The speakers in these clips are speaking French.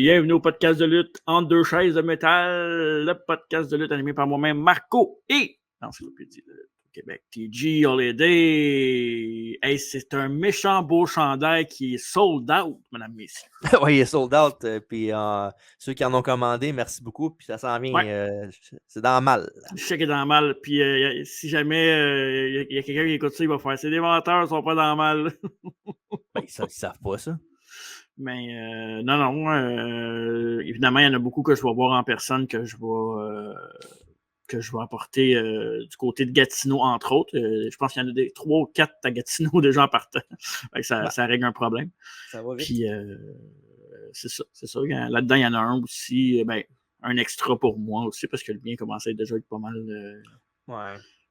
Bienvenue au podcast de lutte entre deux chaises de métal, le podcast de lutte animé par moi-même, Marco, et l'Encyclopédie de lutte au Québec, TG Holiday. Hey, c'est un méchant beau chandail qui est sold out, mesdames, messieurs. Oui, il est sold out. Puis ceux qui en ont commandé, merci beaucoup. Puis ça s'en vient, Ouais. c'est dans le mal. Je sais qu'il est dans le mal. Puis si jamais il y a quelqu'un qui écoute ça, il va faire c'est des menteurs, ils sont pas dans le mal. Ben, ils savent pas ça. Mais non. Évidemment, il y en a beaucoup que je vais voir en personne que je vais apporter du côté de Gatineau, entre autres. Je pense qu'il y en a 3 ou 4 à Gatineau déjà en partant. Ça règle un problème. Ça va vite. Puis c'est ça. Là-dedans, il y en a un aussi, un extra pour moi aussi, parce que le mien commençait déjà à être pas mal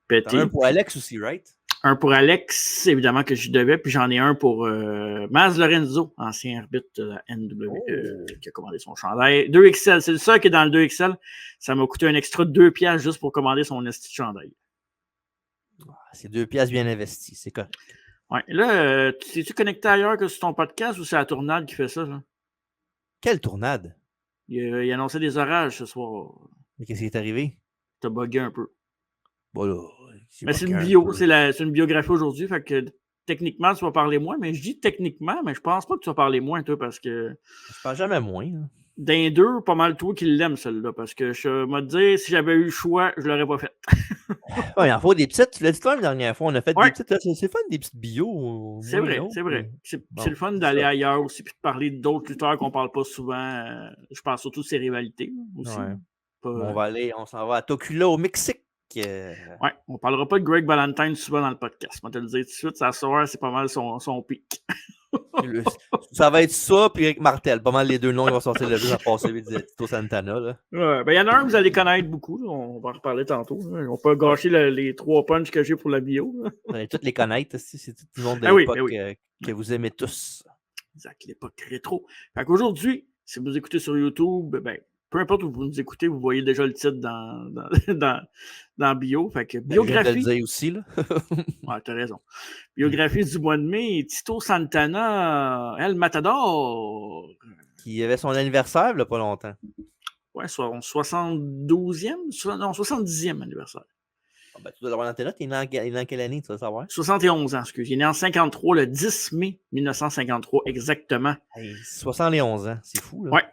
pété. T'en as un pour Alex aussi, right? Un pour Alex, évidemment que j'y devais, puis j'en ai un pour Maz Lorenzo, ancien arbitre de la NWE, qui a commandé son chandail. 2XL, c'est le seul qui est dans le 2XL. Ça m'a coûté un extra de 2 piastres juste pour commander son esti de chandail. C'est 2 piastres bien investis, c'est correct. Ouais, là, es-tu connecté ailleurs que sur ton podcast ou c'est la tournade qui fait ça? Là? Quelle tournade? Il annonçait des orages ce soir. Mais qu'est-ce qui est arrivé? T'as bugué un peu. Bon, là, mais c'est une bio, c'est une biographie aujourd'hui, fait que techniquement, tu vas parler moins, mais je dis techniquement, mais je pense pas que tu vas parler moins, toi, parce que... Je parle jamais moins. Hein. D'un deux, pas mal toi qui l'aime, celle-là, parce que je me dis, si j'avais eu le choix, je l'aurais pas fait. Il en faut des petites, tu l'as dit toi la dernière fois, on a fait des petites, c'est fun des petites bios. C'est vrai. C'est le fun d'aller ailleurs aussi, puis de parler d'autres lutteurs qu'on parle pas souvent. Je parle surtout de ses rivalités aussi. Ouais. On s'en va à Tocula au Mexique. Ouais, on parlera pas de Greg Valentine souvent dans le podcast. On va te le dire tout de suite, sa soeur, c'est pas mal son pic. Ça va être ça, puis Rick Martel. Pas mal les deux noms, ils vont sortir le jeu à passer vite Tito Santana. Là. Ouais, il y en a un que vous allez connaître beaucoup. Là. On va en reparler tantôt. Là. On peut gâcher les 3 punchs que j'ai pour la bio. Là. Vous allez tous les connaître. C'est tout le monde de l'époque que vous aimez tous. Exact, l'époque rétro. Fait qu'aujourd'hui, si vous écoutez sur YouTube, peu importe où vous nous écoutez, vous voyez déjà le titre dans bio. Fait que biographie. Je viens de le dire aussi, là. Ouais, t'as raison. Biographie du mois de mai, Tito Santana, El Matador. Qui avait son anniversaire, il n'y a pas longtemps. Ouais, son 72e, non, 70e anniversaire. Ah ben, tu dois l'avoir dans tes notes. Il est dans quelle année, tu vas savoir? 71 ans, excusez. Il est né en 53, le 10 mai 1953, exactement. Hey, 71 ans, c'est fou, là. Ouais.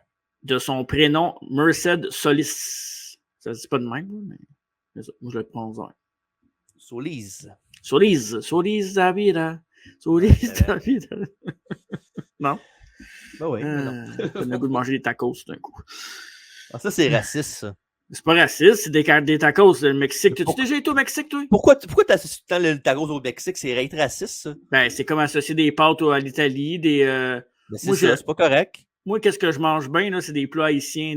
De son prénom, Merced Solis. Ça se dit pas de même, mais moi, je le prononce. Solis. Solis Davida. Solis Davida. Non? Ben oui, non. On a le goût de manger des tacos d'un coup. Ah, ça, c'est raciste, ça. C'est pas raciste, c'est des tacos. Le Mexique. T'as-tu déjà été au Mexique, toi? Pourquoi tu associes tout le temps le tacos au Mexique? C'est raciste, ça? Ben, c'est comme associer des pâtes à l'Italie, Ben, c'est pas correct. Moi, qu'est-ce que je mange bien, là, c'est des plats haïtiens,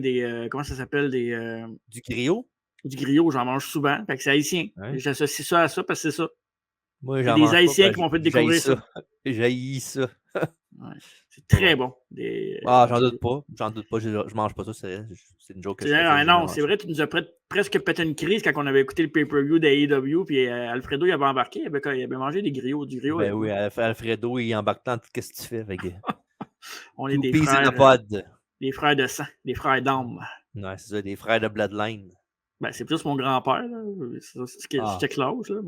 comment ça s'appelle? Du griot? Du griot, j'en mange souvent. Fait que c'est haïtien. Ouais. J'associe ça à ça parce que c'est ça. Moi, j'en mange des Haïtiens qui m'ont fait découvrir ça. J'haïs ça. Ouais. C'est très bon. J'en doute pas. Je mange pas ça. C'est une joke que je fais. Non, c'est vrai, tu nous as presque pété une crise quand on avait écouté le pay-per-view d'AEW, puis Alfredo, il avait embarqué, il avait mangé du griot. Ben oui, Alfredo, il embarque dans tout ce que tu fais. On est des frères de sang, des frères d'âme. Ouais, c'est ça, des frères de bloodline. Ben, c'est plus mon grand-père, là. C'est ce que je check l'âge, là.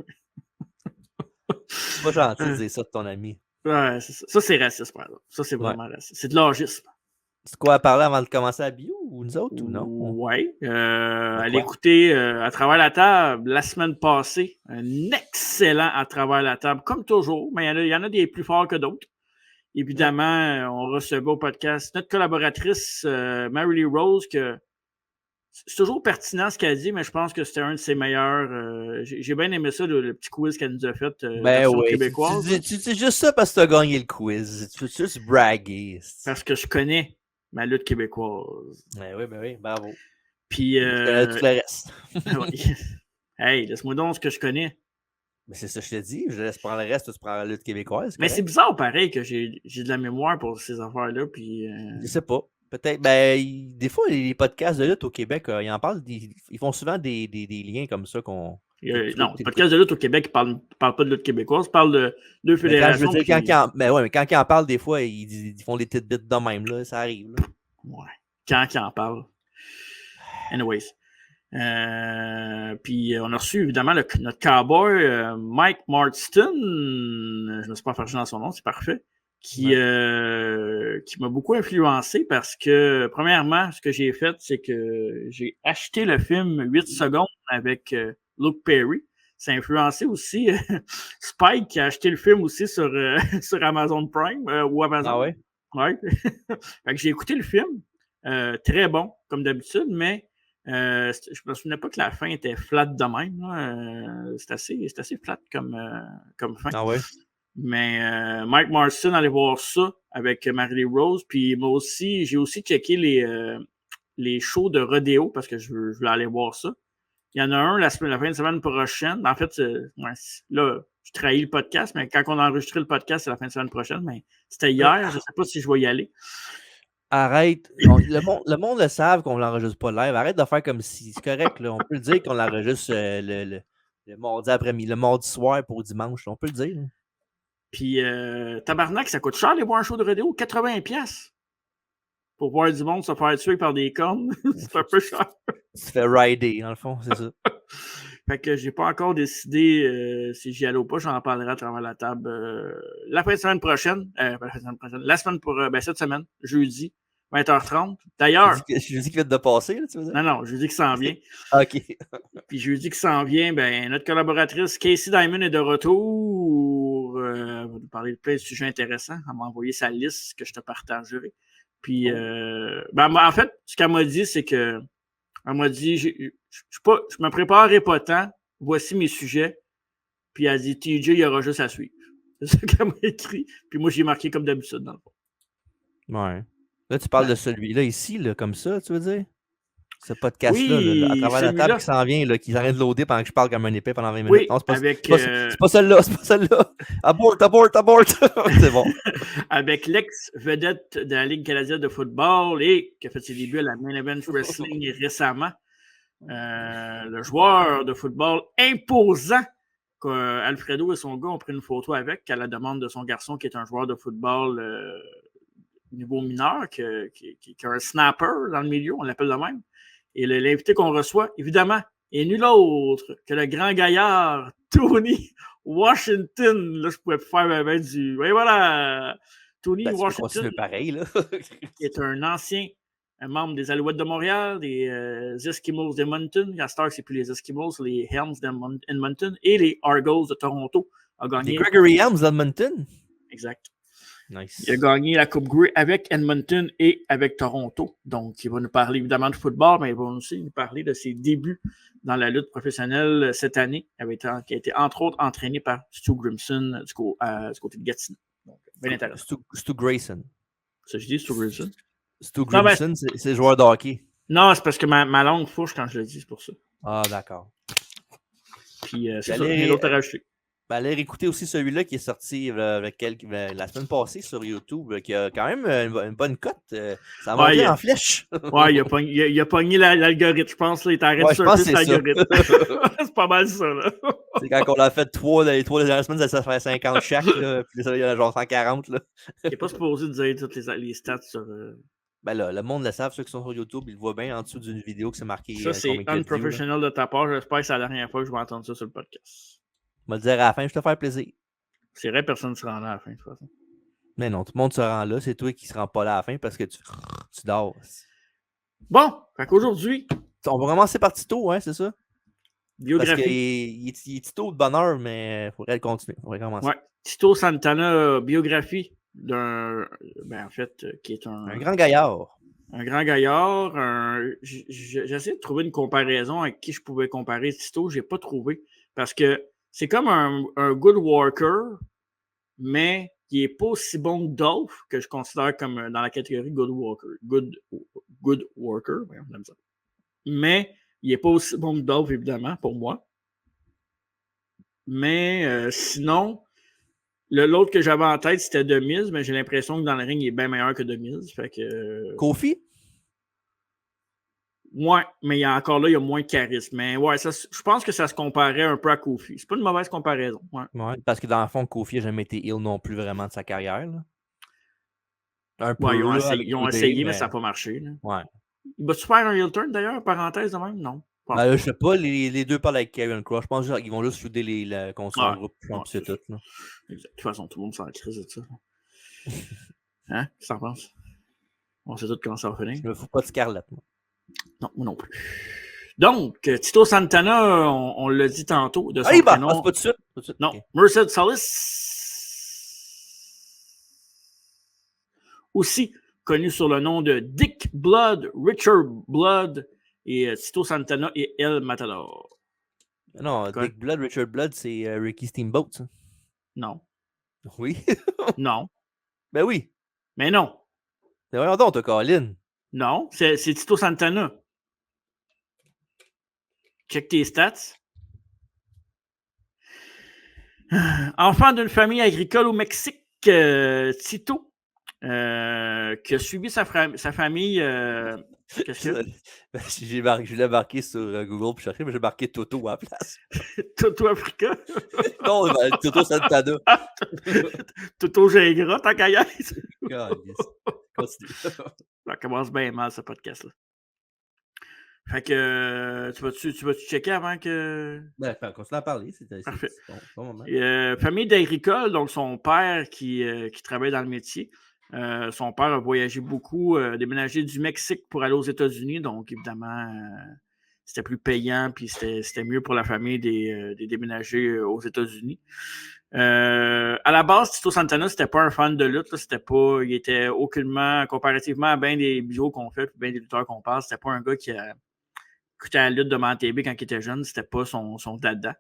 C'est pas gentil de dire ça de ton ami. Ouais, ça, c'est raciste, par exemple. Ça, c'est vraiment raciste. C'est de l'âgisme. C'est quoi à parler avant de commencer la bio ou nous autres ou non? Oui. Allez écouter à travers la table la semaine passée. Un excellent à travers la table, comme toujours, mais il y en a des plus forts que d'autres. Évidemment, on recevait au podcast notre collaboratrice Mary Lee Rose, que c'est toujours pertinent ce qu'elle dit, mais je pense que c'était un de ses meilleurs. J'ai bien aimé ça, le petit quiz qu'elle nous a fait. Ben oui, québécoise. Tu dis juste ça parce que tu as gagné le quiz. Tu veux juste braguer. Parce que je connais ma lutte québécoise. Ben oui, bravo. Puis. Tu connais tout le reste. Hey, laisse-moi donc ce que je connais. Mais c'est ça que je te dis. Je laisse prendre le reste, tu prends la lutte québécoise. Mais c'est bizarre, pareil, que j'ai de la mémoire pour ces affaires-là. Puis. Je sais pas. Peut-être. Ben, des fois, les podcasts de lutte au Québec, ils en parlent. Ils font souvent des liens comme ça qu'on. Non, les podcasts de lutte au Québec, ils parlent pas de lutte québécoise, ils parlent de deux fédérations. Je veux dire, quand ils en parlent, des fois, ils font des petites bits de même, là, ça arrive. Là. Ouais. quand il en parle. Anyways. Puis on a reçu évidemment notre cowboy Mike Marston, je ne me suis pas fargé dans son nom, c'est parfait, qui m'a beaucoup influencé parce que, premièrement, ce que j'ai fait, c'est que j'ai acheté le film 8 secondes avec Luke Perry. Ça a influencé aussi Spike qui a acheté le film aussi sur Amazon Prime ou Amazon. Ah ouais? Ouais. Fait que j'ai écouté le film. Très bon, comme d'habitude, mais je me souvenais pas que la fin était flat de même. C'est assez flat comme fin. Ah ouais? Mais Mike Marston, allait voir ça avec Marie Rose. Puis moi aussi, j'ai aussi checké les shows de rodéo parce que je voulais aller voir ça. Il y en a un la fin de semaine prochaine. En fait, là, je trahis le podcast, mais quand on a enregistré le podcast, c'est la fin de semaine prochaine. Mais c'était hier. Je ne sais pas si je vais y aller. Arrête. Le monde le savent qu'on ne l'enregistre pas live. Arrête de faire comme si c'est correct. Là. On peut le dire qu'on l'enregistre le mardi après-midi, le mardi soir pour dimanche. On peut le dire. Là. Puis, tabarnak, ça coûte cher aller voir un show de rodéo. 80$. Pour voir du monde se faire tuer par des cornes. C'est un peu cher. Tu fais rider, dans le fond, c'est ça. Fait que j'ai pas encore décidé si j'y allais ou pas. J'en parlerai à travers la table la semaine prochaine. La semaine cette semaine, jeudi, 20h30. D'ailleurs. Jeudi qui vient de passer, là, tu veux dire? Non, jeudi qui s'en vient. OK. Puis jeudi qui s'en vient, notre collaboratrice Casey Diamond est de retour. Elle va nous parler de plein de sujets intéressants. Elle m'a envoyé sa liste que je te partagerai. Puis, en fait, ce qu'elle m'a dit, c'est que elle m'a dit, je me préparerai pas tant. Voici mes sujets. Puis elle a dit, TJ, il y aura juste à suivre. C'est ça qu'elle m'a écrit. Puis moi, j'ai marqué comme d'habitude dans le fond. Ouais. Là, tu parles de celui-là ici, là, comme ça, tu veux dire? Ce podcast-là, oui, à travers la table qui s'en vient, là, qui arrête de loader pendant que je parle comme un épée pendant 20 minutes. Oui, non, c'est pas celle-là, c'est pas celle-là. Abort! C'est bon. Avec l'ex-vedette de la Ligue canadienne de football et qui a fait ses débuts à la Main Event Wrestling récemment. Le joueur de football imposant qu'Alfredo et son gars ont pris une photo avec à la demande de son garçon qui est un joueur de football niveau mineur, qui a un snapper dans le milieu, on l'appelle de même. Et l'invité qu'on reçoit, évidemment, est nul autre que le grand gaillard Tony Washington. Là, je pouvais faire du... Oui, voilà! Tony Washington, pareil, là. qui est un ancien membre des Alouettes de Montréal, des Eskimos d'Edmonton. À Star, c'est plus les Eskimos, c'est les Helms d'Edmonton et les Argos de Toronto. Les Gregory Helms d'Edmonton? Exact. Nice. Il a gagné la Coupe Grey avec Edmonton et avec Toronto. Donc, il va nous parler évidemment de football, mais il va aussi nous parler de ses débuts dans la lutte professionnelle cette année, qui a été entre autres entraîné par Stu Grimson du côté de Gatineau. Donc, bien intéressant. Stu Grayson. Ça, je dis Stu Grimson. Stu Grimson, c'est le joueur de hockey. Non, c'est parce que ma langue fouche quand je le dis, c'est pour ça. Ah, d'accord. Puis, c'est ça, rien d'autre à rajouter. Allez écouter aussi celui-là qui est sorti la semaine passée sur YouTube, qui a quand même une bonne cote. Ça a monté en flèche. Ouais, il a pogné l'algorithme, je pense. Là, il t'arrête sur l'algorithme. C'est pas mal ça. Là. C'est quand on l'a fait les 3 dernières semaines, ça fait 50 chaque. Là, puis ça, il y en a genre 140. Là. Il n'est pas supposé de dire toutes les stats sur... Ben là, le monde le savent, ceux qui sont sur YouTube, ils le voient bien en dessous d'une vidéo qui s'est marqué. Ça, c'est unprofessional de ta part. J'espère que c'est la dernière fois que je vais entendre ça sur le podcast. Je vais le dire à la fin, je te faire plaisir. C'est vrai, personne ne se rend là à la fin, de toute façon. Mais non, tout le monde se rend là. C'est toi qui ne se rend pas là à la fin parce que tu dors. Bon, fait qu'aujourd'hui... On va commencer par Tito, hein, c'est ça? Biographie. Parce qu'il est Tito de bonne heure, mais il faudrait le continuer. On va commencer. Ouais. Tito Santana, biographie d'un... en fait, qui est un grand gaillard. Un grand gaillard. J'essaie de trouver une comparaison avec qui je pouvais comparer Tito. Je n'ai pas trouvé. Parce que c'est comme un good worker, mais qui n'est pas aussi bon que Dolph, que je considère comme dans la catégorie good worker. Good worker, ouais, on aime ça. Mais il n'est pas aussi bon que Dolph, évidemment, pour moi. Mais sinon, l'autre que j'avais en tête, c'était The Miz, mais j'ai l'impression que dans le ring, il est bien meilleur que The Miz. Fait que, Kofi? Ouais, mais encore là, il y a moins de charisme. Mais ouais, je pense que ça se comparait un peu à Kofi. C'est pas une mauvaise comparaison. Ouais. Ouais, parce que dans le fond, Kofi n'a jamais été heel non plus vraiment de sa carrière. Là. Un peu, Ouais, ils ont là, essayé, mais mais ça n'a pas marché. Là. ouais. Il va-tu faire un heel turn d'ailleurs, parenthèse de même? Non. Ben là, je sais pas, les deux parlent avec Karrion Kross. Je pense qu'ils vont juste souder la console Ouais, groupe, puis ouais, c'est tout. Là. exact. De toute façon, tout le monde s'en crise de ça. Hein? Qu'est-ce que t'en penses? On sait tout comment ça va finir. Je me fous pas de Scarlett, moi. Non, moi non plus. Donc, Tito Santana, on l'a dit tantôt, de son Ah, prénom. c'est pas tout de suite. Non, Okay. Mercedes Solis, aussi connu sur le nom de Dick Blood, Richard Blood et Tito Santana et El Matador. Non, Dick Blood, Richard Blood, c'est Ricky Steamboat, ça. Non. Oui. Non. Ben oui. Mais non. C'est voyons donc, t'as Colin. Non, c'est Tito Santana. Check tes stats. Enfant d'une famille agricole au Mexique, Tito, qui a suivi sa famille. Qu'est-ce que je l'ai marqué sur Google pour chercher, mais j'ai marqué Toto à la place. Toto Africa. Non, ben, Toto Santana. Toto Gingras, tant qu'à y être. Continue. Ça commence bien mal, ce podcast-là. Fait que tu vas-tu checker avant que. Ben, continue à parler. C'est Parfait. bon moment. Famille d'agricole, donc son père qui travaille dans le métier. Son père a voyagé beaucoup, déménagé du Mexique pour aller aux États-Unis. Donc, évidemment, c'était plus payant, puis c'était mieux pour la famille des déménager aux États-Unis. À la base, Tito Santana, c'était pas un fan de lutte. Là, il était aucunement, comparativement à bien des bios qu'on fait, puis bien des lutteurs qu'on parle, c'était pas un gars qui écoutait la lutte devant la TV quand il était jeune. C'était pas son dada.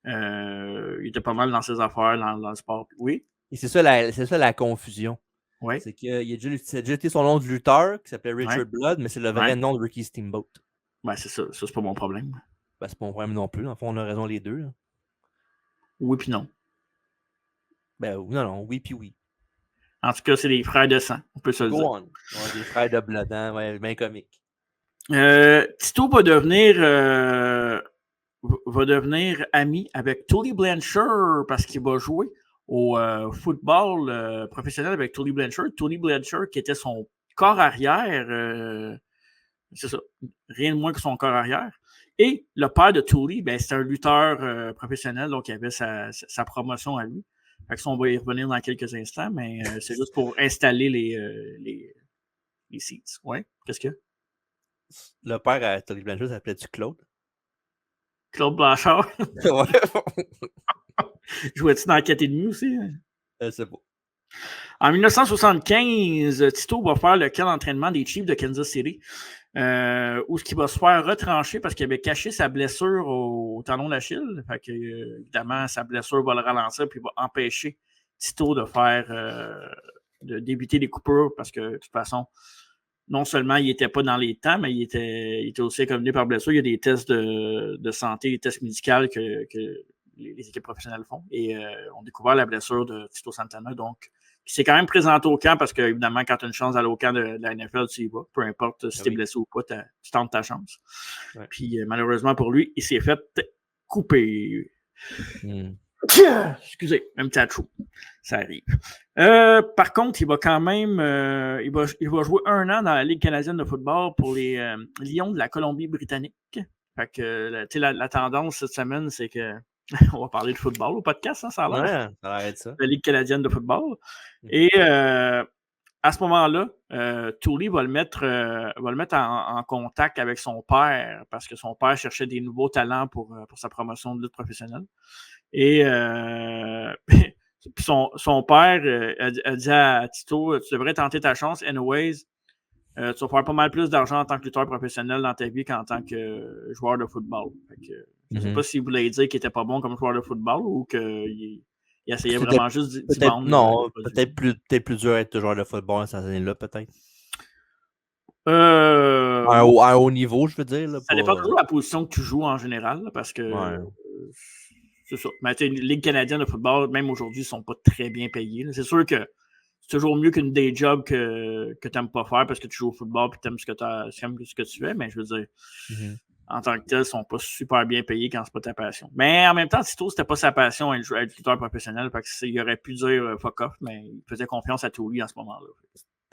Il était pas mal dans ses affaires, dans le sport. Oui? Et c'est ça la confusion. Oui. C'est qu'il a déjà été son nom de lutteur, qui s'appelait Richard Blood, mais c'est le vrai nom de Ricky Steamboat. Ben, c'est ça. Ça, c'est pas mon problème. Ben, c'est pas mon problème non plus. En fait, on a raison les deux. Là. Oui puis non. Ben, non, oui puis oui. En tout cas, c'est des frères de sang, on peut se le dire. On. Ouais, des frères de blood, hein? Ouais, bien comique. Tito va devenir ami avec Tully Blanchard parce qu'il va jouer au football professionnel avec Tully Blanchard. Tully Blanchard qui était son corps arrière, c'est ça, rien de moins que son corps arrière. Et le père de Tully, ben, c'était un lutteur professionnel, donc il avait sa promotion à lui. Fait que ça, on va y revenir dans quelques instants, mais c'est juste pour installer les seats. Ouais, qu'est-ce que? Le père à Tully Blanchard s'appelait-tu Claude? Claude Blanchard. Ouais. Jouais-tu dans 4,5 aussi? C'est beau. En 1975, Tito va faire le camp d'entraînement des Chiefs de Kansas City, où il va se faire retrancher parce qu'il avait caché sa blessure au talon d'Achille. Fait que, évidemment, sa blessure va le ralentir et va empêcher Tito de de d'éviter les coupures parce que, de toute façon, non seulement il n'était pas dans les temps, mais il était aussi accompagné par blessure. Il y a des tests de santé, des tests médicaux que les équipes professionnelles font. Et on a découvert la blessure de Tito Santana, donc qui s'est quand même présenté au camp parce que, évidemment, quand tu as une chance d'aller au camp de la NFL, tu y vas. Peu importe si tu es blessé ou pas, tu tentes ta chance. Ouais. Puis, malheureusement pour lui, il s'est fait couper. Excusez, un petit trou. Ça arrive. Par contre, il va quand même il va jouer 1 an dans la Ligue canadienne de football pour les Lions de la Colombie-Britannique. Fait que la tendance cette semaine, c'est que on va parler de football au podcast, hein, ça a l'air. Ouais, ça arrête ça. La Ligue canadienne de football. Et à ce moment-là, Tully va le mettre en contact avec son père parce que son père cherchait des nouveaux talents pour sa promotion de lutte professionnelle. Et puis son père a dit à Tito, tu devrais tenter ta chance. Anyways, tu vas faire pas mal plus d'argent en tant que lutteur professionnel dans ta vie qu'en tant que joueur de football. Fait que, je ne sais pas s'il voulait dire qu'il n'était pas bon comme joueur de football ou qu'il essayait vraiment juste d'y vendre. Non, peut-être plus dur d'être joueur de football cette année-là, peut-être. À un haut niveau, je veux dire. Là, ça dépend toujours de la position que tu joues en général, là, parce que c'est ça. Mais la Ligue canadienne de football, même aujourd'hui, ils ne sont pas très bien payés. Là. C'est sûr que c'est toujours mieux qu'une day job que tu n'aimes pas faire parce que tu joues au football et tu aimes ce que tu fais, mais je veux dire, en tant que tel, ils ne sont pas super bien payés quand c'est pas ta passion. Mais en même temps, Tito, c'était pas sa passion être lutteur professionnel, parce qu'il aurait pu dire fuck off, mais il faisait confiance à Tully en ce moment-là.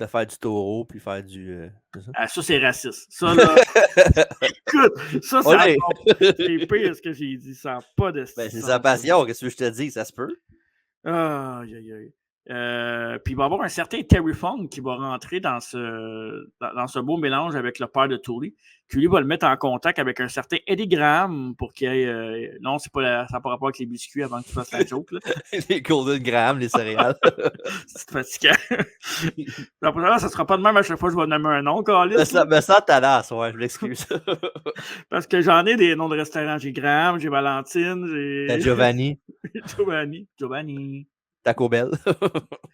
De faire du taureau, puis faire du... c'est ça? Ah, ça, c'est raciste. Ça, là, écoute, ça, c'est pire ce que j'ai dit. Ça n'a pas de Ben, c'est sa passion, qu'est-ce que je te dis? Ça se peut. Aïe, aïe, aïe. Puis il va y avoir un certain Terry Funk qui va rentrer dans ce beau mélange avec le père de Tully, qui lui va le mettre en contact avec un certain Eddie Graham pour qu'il ait. Non, ça n'a pas rapport avec les biscuits avant que tu fasses la joke. Là. Les Golden Graham, les céréales. C'est fatigant. La prochaine fois, ça ne sera pas de même à chaque fois que je vais nommer un nom, Calis. Me sens talasse, ouais, je m'excuse. Parce que j'en ai des noms de restaurants. J'ai Graham, j'ai Valentine, j'ai. T'as Giovanni. Giovanni. Taco Bell.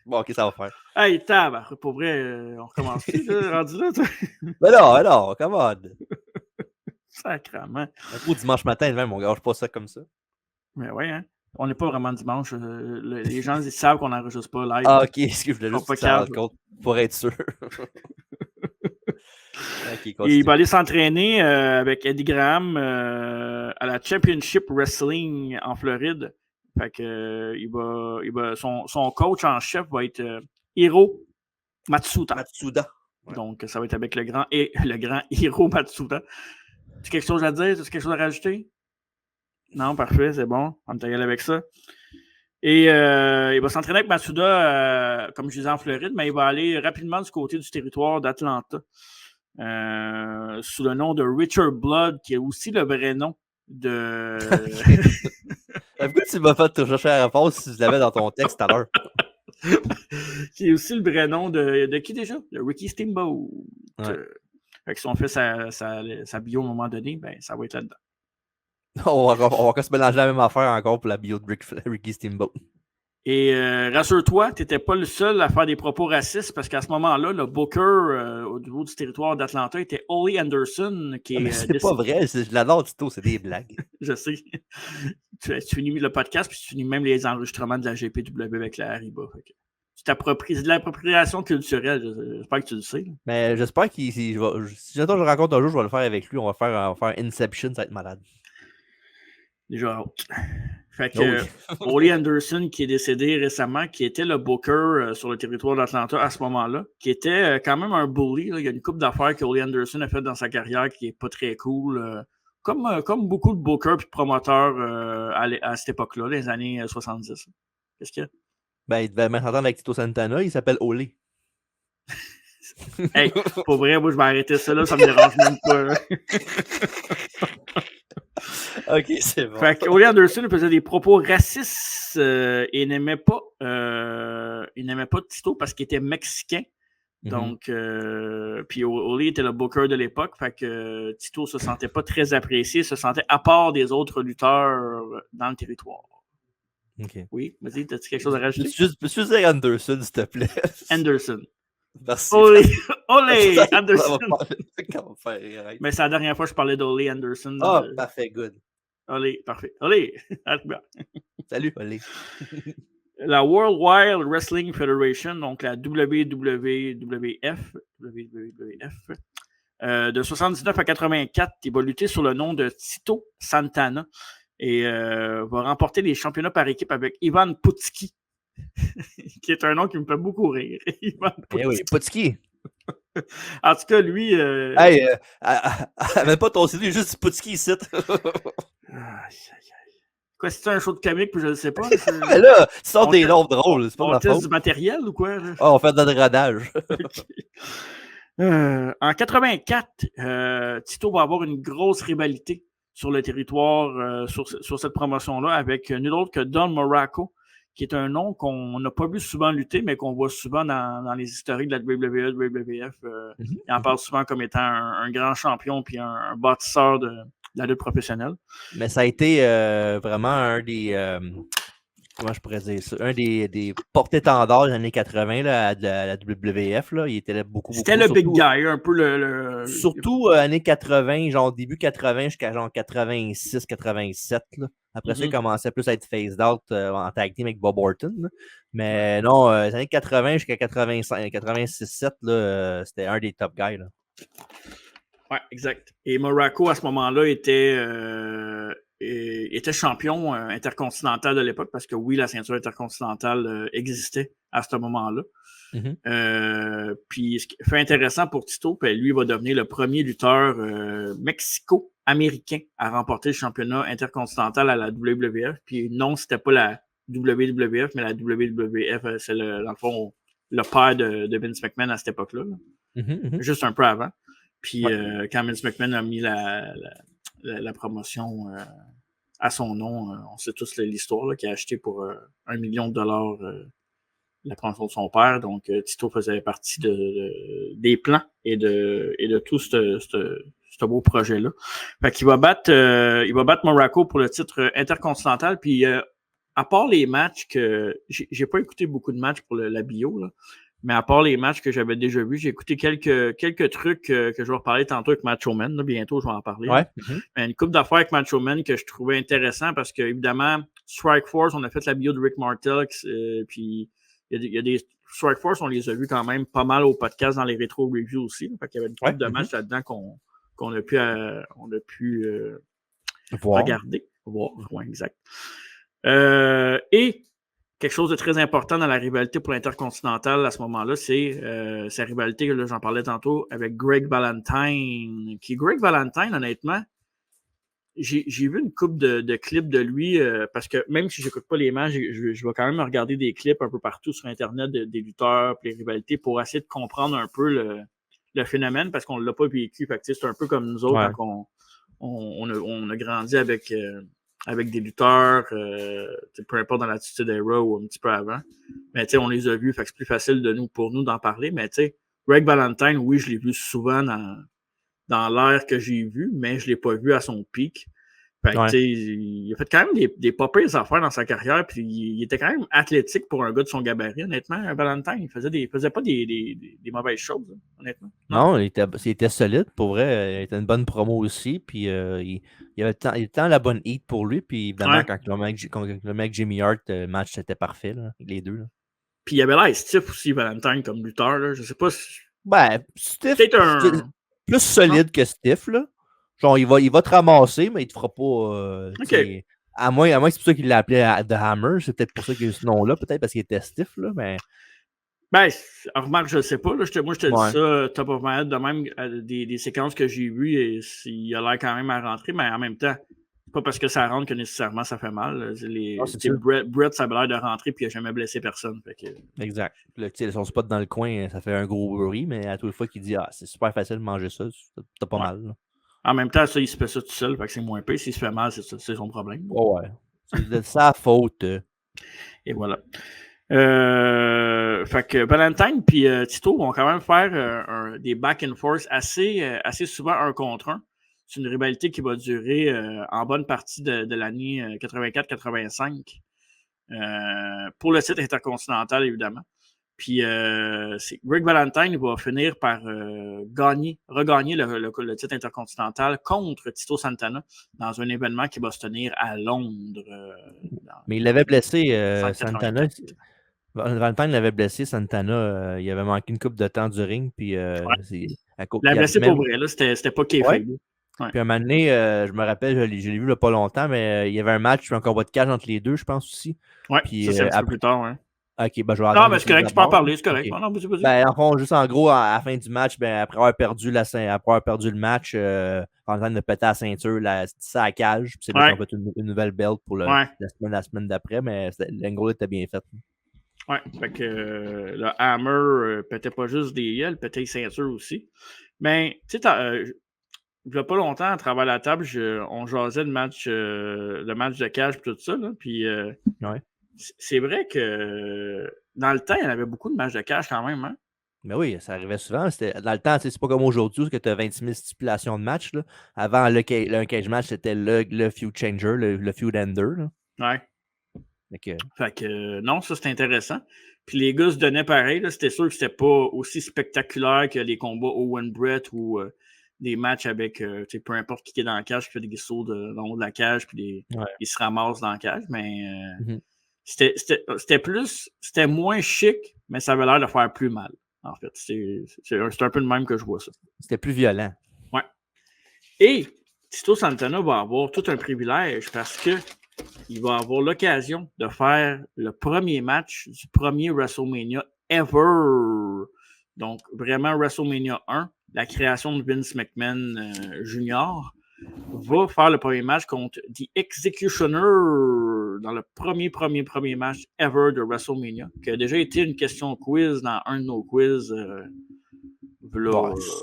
Bon, ok, ça va faire. Hey, pour vrai, on recommence. Rendu là, toi. Mais non, come on. Sacrement. Un coup dimanche matin, même, on gâche pas ça comme ça. Mais ouais, hein. On n'est pas vraiment dimanche. Les gens ils savent qu'on n'enregistre pas live. Ah, ok, est-ce que je voulais juste que ça rende compte pour être sûr. Okay, il va aller s'entraîner avec Eddie Graham à la Championship Wrestling en Floride. Fait que son coach en chef va être Hiro Matsuda. Ouais. Donc, ça va être avec le grand Hiro Matsuda. Tu as quelque chose à dire? Tu as quelque chose à rajouter? Non, parfait, c'est bon. On va t'aller avec ça. Et il va s'entraîner avec Matsuda, comme je disais, en Floride, mais il va aller rapidement du côté du territoire d'Atlanta. Sous le nom de Richard Blood, qui est aussi le vrai nom de... Pourquoi tu m'as fait te chercher la réponse si tu l'avais dans ton texte tout à l'heure? Qui est aussi le vrai nom de qui déjà? De Ricky Steamboat. Ouais. Fait que si on fait sa bio à un moment donné, ben ça va être là-dedans. On va se mélanger la même affaire encore pour la bio de Ricky Steamboat. Et rassure-toi, tu n'étais pas le seul à faire des propos racistes parce qu'à ce moment-là, le booker au niveau du territoire d'Atlanta était Ole Anderson. C'est pas vrai, je l'adore, Tito, c'est des blagues. Je sais. Tu finis le podcast puis tu finis même les enregistrements de la GPW avec la Hariba. Tu t'appropries, c'est de l'appropriation culturelle, j'espère que tu le sais. Mais j'espère qu'il. Si je rencontre un jour, je vais le faire avec lui. On va faire Inception, ça va être malade. Déjà hâte. Fait que Ole Anderson, qui est décédé récemment, qui était le booker sur le territoire d'Atlanta à ce moment-là, qui était quand même un bully. Là. Il y a une couple d'affaires que Ole Anderson a fait dans sa carrière qui n'est pas très cool. Comme beaucoup de bookers et de promoteurs à cette époque-là, les années 70. Qu'est-ce qu'il y a? Ben, il devait m'entendre avec Tito Santana, il s'appelle Ole. Hey, pour vrai, moi je vais arrêter ça là, ça me dérange même pas. Ok, c'est bon. Fait que Ole Anderson faisait des propos racistes et n'aimait pas Tito parce qu'il était mexicain. Donc, puis Ole était le booker de l'époque, fait que Tito se sentait pas très apprécié, se sentait à part des autres lutteurs dans le territoire. Ok. Oui, vas-y, as-tu quelque chose à rajouter? Peux-tu dire Anderson, s'il te plaît? Anderson. Merci. Ole Anderson. Mais c'est la dernière fois que je parlais d'Ole Anderson. Ah, parfait, good. Ole, parfait. Ole! Salut, Ole. La World Wide Wrestling Federation, donc la WWF, de 79 à 84, il va lutter sur le nom de Tito Santana et va remporter les championnats par équipe avec Ivan Putski, qui est un nom qui me fait beaucoup rire. Ivan Putski. Eh oui, Putski. En tout cas, lui... Hey, même pas ton CD, juste Putski ici. Quoi, c'est un show de comique, puis je ne sais pas. Mais là, tu sors des noms drôles, c'est pas ma faute. On teste du matériel ou quoi? On fait de l'adradage. En 84, Tito va avoir une grosse rivalité sur le territoire, sur cette promotion-là, avec nul autre que Don Muraco, qui est un nom qu'on n'a pas vu souvent lutter, mais qu'on voit souvent dans les historiques de la WWE, WWF. Il en parle souvent comme étant un grand champion puis un bâtisseur de la lutte professionnelle. Mais ça a été vraiment un des... comment je pourrais dire ça? Un des porte-étendards des années 80 là, à la WWF. Là. Il était là beaucoup. C'était le big guy, un peu le... Surtout années 80, genre début 80 jusqu'à genre 86, 87. Là. Après ça, il commençait plus à être phased out en tag team avec Bob Orton. Là. Mais non, les années 80 jusqu'à 85, 86, 7, c'était un des top guys. Là. Ouais, exact. Et Muraco, à ce moment-là, était champion intercontinental de l'époque parce que oui, la ceinture intercontinentale existait à ce moment-là. Puis, ce qui fait intéressant pour Tito, puis lui, il va devenir le premier lutteur mexico-américain à remporter le championnat intercontinental à la WWF. Puis non, c'était pas la WWF, mais la WWF, c'est dans le fond le père de Vince McMahon à cette époque-là. Juste un peu avant. Puis quand Vince McMahon a mis la promotion à son nom, on sait tous l'histoire, qu'il a acheté pour $1 million la promotion de son père. Donc, Tito faisait partie des plans et de tout ce beau projet-là. Fait qu'il va battre Muraco pour le titre intercontinental. Puis, à part les matchs que... J'ai pas écouté beaucoup de matchs pour la bio, là, mais à part les matchs que j'avais déjà vus, j'ai écouté quelques trucs que je vais reparler tantôt avec Macho Man. Là, bientôt, je vais en parler. Ouais. Mais une couple d'affaires avec Macho Man que je trouvais intéressant parce que, évidemment, Strike Force, on a fait la bio de Rick Martel, puis il y a des Strike Force, on les a vus quand même pas mal au podcast dans les rétro reviews aussi. Fait qu'il y avait une couple de matchs là-dedans qu'on a pu regarder. Voir, ouais, exact. Et quelque chose de très important dans la rivalité pour l'Intercontinental à ce moment-là, c'est sa rivalité, là, j'en parlais tantôt, avec Greg Valentine. Greg Valentine, honnêtement, j'ai vu une couple de clips de lui, parce que même si j'écoute pas les matchs, je vais quand même regarder des clips un peu partout sur Internet des lutteurs et les rivalités pour essayer de comprendre un peu le phénomène, parce qu'on l'a pas vécu. Fait que, c'est un peu comme nous autres quand on a grandi avec des lutteurs, peu importe dans l'Attitude Era ou un petit peu avant. Mais on les a vus, fait que c'est plus facile pour nous d'en parler. Mais Greg Valentine, oui, je l'ai vu souvent dans l'ère que j'ai vu, mais je ne l'ai pas vu à son pic. Fait que, il a fait quand même des pas pires affaires dans sa carrière, puis il était quand même athlétique pour un gars de son gabarit, honnêtement. Valentine, il faisait pas des mauvaises choses, honnêtement. Non, il était solide, pour vrai. Il était une bonne promo aussi, puis il avait le temps la bonne hit pour lui, puis évidemment, quand le mec Jimmy Hart, le match c'était parfait, là, les deux. Là. Puis il avait l'air stiff aussi, Valentine, comme lutteur. Là. Je sais pas si... Ben, stiff, peut-être plus solide que stiff, là. Genre, il va te ramasser, mais il te fera pas... À moins que c'est pour ça qu'il l'a appelé The Hammer, c'est peut-être pour ça qu'il a eu ce nom-là, peut-être parce qu'il était stiff, là, mais... Ben, remarque, je sais pas. Là, moi, je te dis ça, top of my head, de même, des séquences que j'ai vues, il a l'air quand même à rentrer, mais en même temps, c'est pas parce que ça rentre que nécessairement ça fait mal. Brett, ça a l'air de rentrer, puis il n'a jamais blessé personne. Fait que... Exact. Là, son spot dans le coin, ça fait un gros bruit, mais à toute fois qu'il dit c'est super facile de manger ça, t'as pas mal. Là. En même temps, ça, il se fait ça tout seul, fait que c'est moins pire. S'il se fait mal, c'est son problème. Ouais. C'est sa faute. Et voilà. Fait que Valentine et Tito vont quand même faire des back and forth assez souvent un contre un. C'est une rivalité qui va durer en bonne partie de l'année 84-85 pour le titre intercontinental, évidemment. Puis Greg Valentine va finir par regagner le titre intercontinental contre Tito Santana dans un événement qui va se tenir à Londres. Mais il l'avait blessé, Santana. Valentine l'avait blessé, Santana. Il avait manqué une coupe de temps du ring. Puis, il l'avait blessé pour vrai. Là, c'était pas kayfabe. Ouais. Puis à un moment donné, je me rappelle, je l'ai vu il n'y a pas longtemps, mais il y avait un match, un combat de cage entre les deux, je pense aussi. Oui, ça c'est un petit peu plus tard. Ouais. Ok, ben je vais non, mais c'est correct, tu peux en parler, c'est correct. Okay. Non, vas-y. Ben, en fond, juste en gros, à la fin du match, ben, après avoir perdu le match, Valentine a pété la ceinture, ça à cage, puis c'est là qu'on fait une nouvelle belt pour la semaine d'après, mais l'angle était bien fait. Ouais, fait que le Hammer pétait pas juste des yeux, pétait les ceintures aussi. Mais, tu sais, il n'y a pas longtemps, à travers la table, on jasait le match de cage et tout ça, là, puis c'est vrai que dans le temps, il y en avait beaucoup de matchs de cage quand même, hein? Mais oui, ça arrivait souvent. Dans le temps, c'est pas comme aujourd'hui où tu as 26 000 stipulations de match. Là. Avant, un cage match, c'était le feud changer, le feud ender. Là. Ouais. Fait que non, ça c'est intéressant. Puis les gars se donnaient pareil. Là, c'était sûr que c'était pas aussi spectaculaire que les combats Owen Brett ou des matchs avec peu importe qui est dans la cage, qui fait des sauts dans le haut de la cage, puis ils se ramassent dans la cage. Mais c'était moins chic, mais ça avait l'air de faire plus mal. En fait, c'est un peu le même que je vois ça. C'était plus violent. Ouais. Et Tito Santana va avoir tout un privilège parce que il va avoir l'occasion de faire le premier match du premier WrestleMania ever. Donc, vraiment, WrestleMania 1, la création de Vince McMahon Jr. va faire le premier match contre The Executioner dans le premier match ever de WrestleMania, qui a déjà été une question quiz dans un de nos quiz.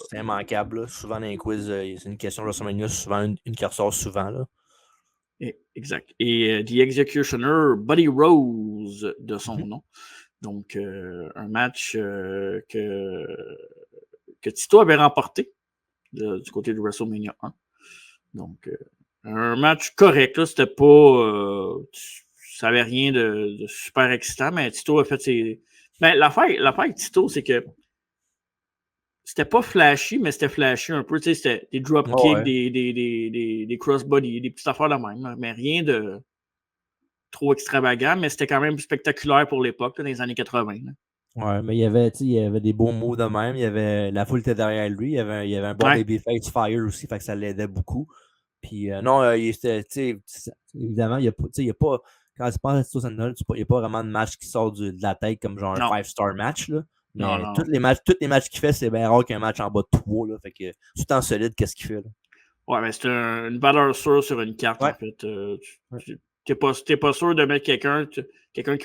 C'est immanquable. Là. Souvent, dans les quiz, c'est une question de WrestleMania, souvent une qui ressort souvent. Là. Exact. Et The Executioner, Buddy Rose, de son nom. Donc, un match que Tito avait remporté du côté de WrestleMania 1. Donc, un match correct. Là, c'était pas... ça n'avait rien de super excitant, mais Tito a fait ses... Mais l'affaire avec Tito, c'est que c'était pas flashy, mais c'était flashy un peu. Tu sais, c'était des dropkicks, des crossbody, des petites affaires de même. Mais rien de trop extravagant, mais c'était quand même spectaculaire pour l'époque, dans les années 80. Là. Ouais, mais il y avait des beaux mots de même. La foule était derrière lui. Il y avait un bon babyface fire aussi, fait que ça l'aidait beaucoup. Puis non, évidemment, il n'y a pas. Quand tu penses à Tito Santana, il n'y a pas vraiment de match qui sort de la tête comme genre un 5-star match. Là. Mais tous les matchs qu'il fait, c'est bien rare qu'un match en bas de 3. Là, fait que tout le temps solide, qu'est-ce qu'il fait. Là. Ouais, mais c'est une valeur sûre sur une carte, en fait. T'es pas sûr de mettre quelqu'un qui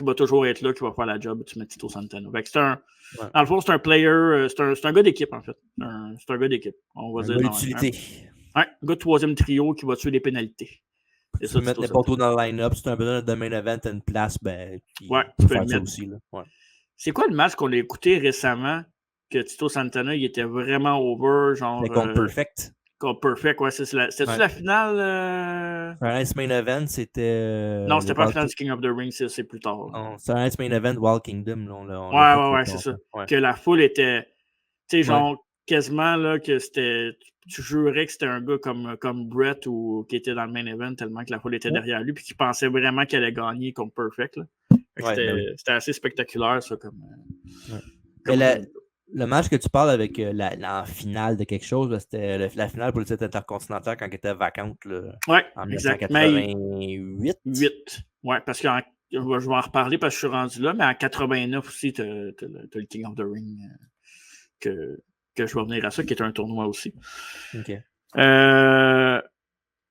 va toujours être là, qui va faire la job, tu mets Tito Santana. Fait que dans le fond, c'est un player, c'est un gars d'équipe, en fait. C'est un gars d'équipe. On va dire. Un gars d'utilité. Un gars de troisième trio qui va tuer les pénalités. Tu peux mettre n'importe où dans le line-up. Si tu as besoin de main event à une place, ben, tu peux faire ça aussi. Là. Ouais. C'est quoi le match qu'on a écouté récemment que Tito Santana, il était vraiment over, genre... Mais contre Perfect. Contre Perfect, ouais. C'était-tu la finale? Un Ice Main Event, c'était... non, c'était pas la finale du King of the Ring, c'est plus tard. C'est un Ice Main Event Wild Kingdom. Là, ouais, c'est ça. Ouais. Que la foule était... Tu sais, genre, quasiment, là, que c'était... Tu jurais que c'était un gars comme Brett ou qui était dans le main event tellement que la foule était derrière lui puis qu'il pensait vraiment qu'elle allait gagner contre Perfect, là. C'était assez spectaculaire, ça, comme le match que tu parles avec la finale de quelque chose, c'était la finale pour le titre intercontinental quand elle était vacante en 1988. Ouais, parce que je vais en reparler parce que je suis rendu là, mais en 89 aussi, tu as le King of the Ring que je vais venir à ça, qui est un tournoi aussi. OK.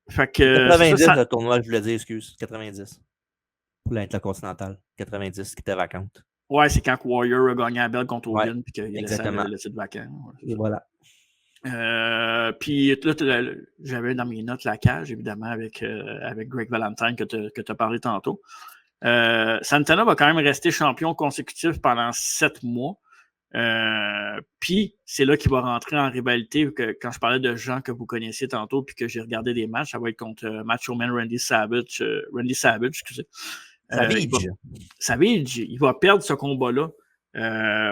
Fait que, 90, le tournoi, je voulais dire, excuse. 90. Pour l'intercontinental. 90, qui était vacante. Ouais, c'est quand Warrior a gagné la belle contre Hogan puis qu'il a laissé le titre vacant. Et voilà. Puis là, j'avais dans mes notes la cage, évidemment, avec Greg Valentine que tu as parlé tantôt. Santana va quand même rester champion consécutif pendant 7 mois. Puis c'est là qu'il va rentrer en rivalité. Quand je parlais de gens que vous connaissiez tantôt puis que j'ai regardé des matchs, ça va être contre Macho Man Randy Savage, excusez. Savage, il va perdre ce combat-là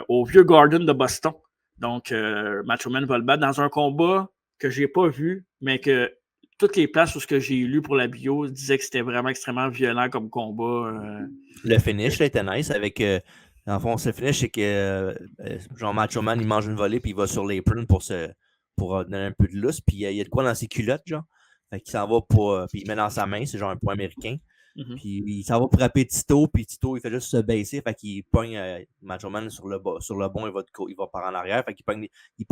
au vieux Garden de Boston. Donc, Macho Man va le battre dans un combat que j'ai pas vu, mais que toutes les places où ce que j'ai lu pour la bio disaient que c'était vraiment extrêmement violent comme combat. Le finish là, était nice avec... dans le fond, ce finish, c'est que genre Macho Man, il mange une volée puis il va sur l'apron pour donner un peu de lousse. Puis il y a de quoi dans ses culottes, genre. Fait qu'il s'en va puis il met dans sa main, c'est genre un point américain. Mm-hmm. Puis il s'en va frapper Tito, puis Tito, il fait juste se baisser, fait qu'il pogne Macho Man sur le bon, il va par en arrière, fait qu'il pogne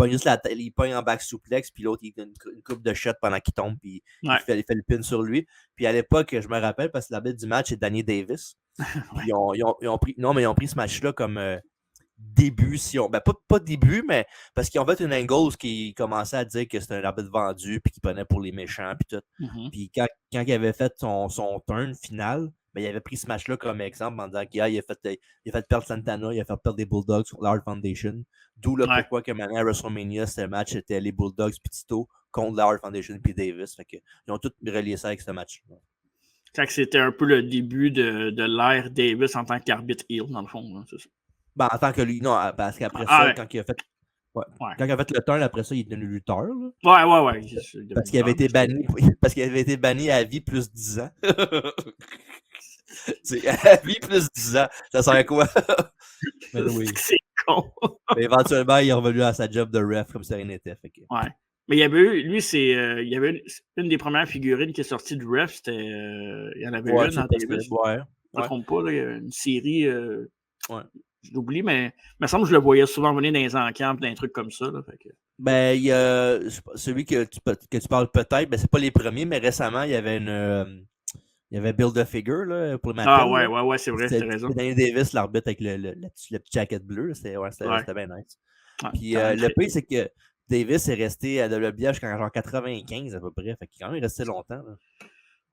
juste la tête, il pogne en back suplex, puis l'autre, il donne une coupe de shot pendant qu'il tombe, puis il fait le pin sur lui. Puis à l'époque, je me rappelle, parce que l'arbitre du match, c'est Danny Davis. Puis ils ont pris ce match-là comme début, pas début, mais parce qu'ils ont fait une angle qui commençait à dire que c'était un arbitre vendu, puis qu'il prenait pour les méchants, puis tout. Mm-hmm. Puis quand il avait fait son turn final, il avait pris ce match-là comme exemple en disant qu'il a fait perdre Santana, il a fait perdre les Bulldogs sur l'Hart Foundation. D'où pourquoi que maintenant à WrestleMania, ce match c'était les Bulldogs puis Tito contre l'Hart Foundation puis Davis. Fait que, ils ont tous relié ça avec ce match-là. Fait que c'était un peu le début de l'ère Davis en tant qu'arbitre heel, dans le fond, hein, c'est ça. En tant que lui, non, parce qu'après ça, quand il a fait. Quand il a fait le turn, après ça, il est devenu lutteur. Là. Ouais. Parce qu'il avait été banni à vie plus 10 ans. À vie plus 10 ans. Ça sert à quoi? Oui. C'est con. Mais éventuellement, il est revenu à sa job de ref comme ça rien n'était. Ouais. Mais il y avait eu, lui, il y avait une des premières figurines qui est sortie du ref, c'était. Il y en avait une dans Davis. Je ne me trompe pas, là, il y a une série. Je l'oublie, mais il me semble que je le voyais souvent venir dans les encamps, dans des trucs comme ça. Là, fait que... Ben, il y a celui que tu parles peut-être, ben, c'est pas les premiers, mais récemment, il y avait il y avait Build a Figure là, pour Ah Mattel. ouais, c'est vrai, t'as raison. C'était Danny Davis, l'arbitre avec le petit jacket bleu. C'était bien nice. Ouais, Puis le pire, c'est que Davis est resté à WBA jusqu'en genre 95 à peu près. Fait qu'il est quand même resté longtemps. Là.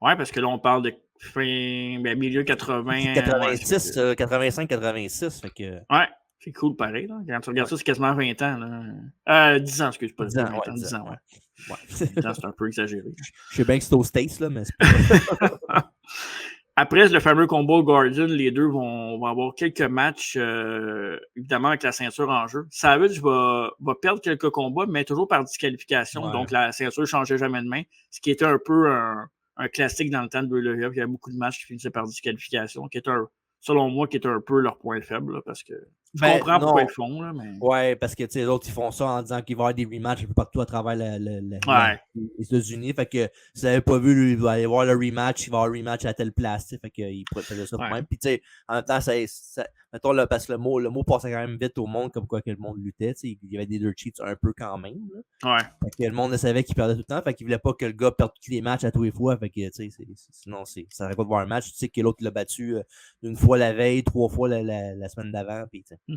Ouais, parce que là, on parle de milieu 80. 86, 85-86. Fait que... Ouais, c'est cool pareil. Là. Quand tu regardes ça, c'est quasiment 20 ans. Là. 10 ans, excuse pas. 10 ans, 20 ans, 10 ans, ouais. 10 ans, c'est un peu exagéré. Je sais bien que c'est aux States, là, mais c'est pas... Après le fameux combat Gordon, les deux vont avoir quelques matchs, évidemment, avec la ceinture en jeu. Savage va perdre quelques combats, mais toujours par disqualification. Ouais. Donc, la ceinture ne changeait jamais de main, ce qui était un peu un classique dans le temps de WWE. Il y avait beaucoup de matchs qui finissaient par disqualification, qui était, selon moi, qui était un peu leur point faible, là, parce que je comprends pourquoi ils le font. Là, mais... Ouais, parce que les autres, ils font ça en disant qu'il va y avoir des rematchs un peu partout à travers les États-Unis. Fait que si vous n'avez pas vu, il va y avoir le rematch, il va y avoir un rematch à telle place. Fait qu'ils faisaient ça pour même. Puis, tu sais, en même temps, mettons, là, parce que le mot passait quand même vite au monde, comme quoi que le monde luttait. Il y avait des dirt sheets un peu quand même. Là. Ouais. Fait que le monde savait qu'il perdait tout le temps. Fait qu'il voulait pas que le gars perde tous les matchs à tous les fois. Fait que, tu sais, sinon, ça n'arrête pas de voir un match. Tu sais que l'autre l'a battu une fois la veille, 3 fois la semaine d'avant. Puis, Ouais.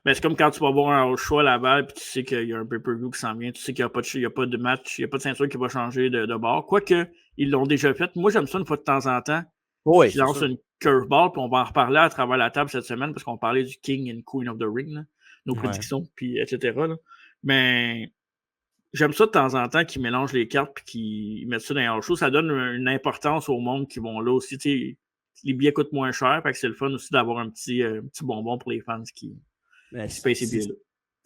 Ben, c'est comme quand tu vas voir un choix à Laval puis tu sais qu'il y a un pay-per-view qui s'en vient, tu sais qu'il n'y a pas de match, il n'y a pas de ceinture qui va changer de bord. Quoique, ils l'ont déjà fait. Moi, j'aime ça une fois de temps en temps. Oui, qui lance une curveball, puis on va en reparler à travers la table cette semaine parce qu'on parlait du King and Queen of the Ring, là, nos prédictions, puis etc. Là. Mais j'aime ça de temps en temps qu'ils mélangent les cartes puis qu'ils mettent ça dans les hors-shows. Ça donne une importance au monde qui vont là aussi. Les billets coûtent moins cher, fait que c'est le fun aussi d'avoir un petit bonbon pour les fans qui se payent ces billets-là.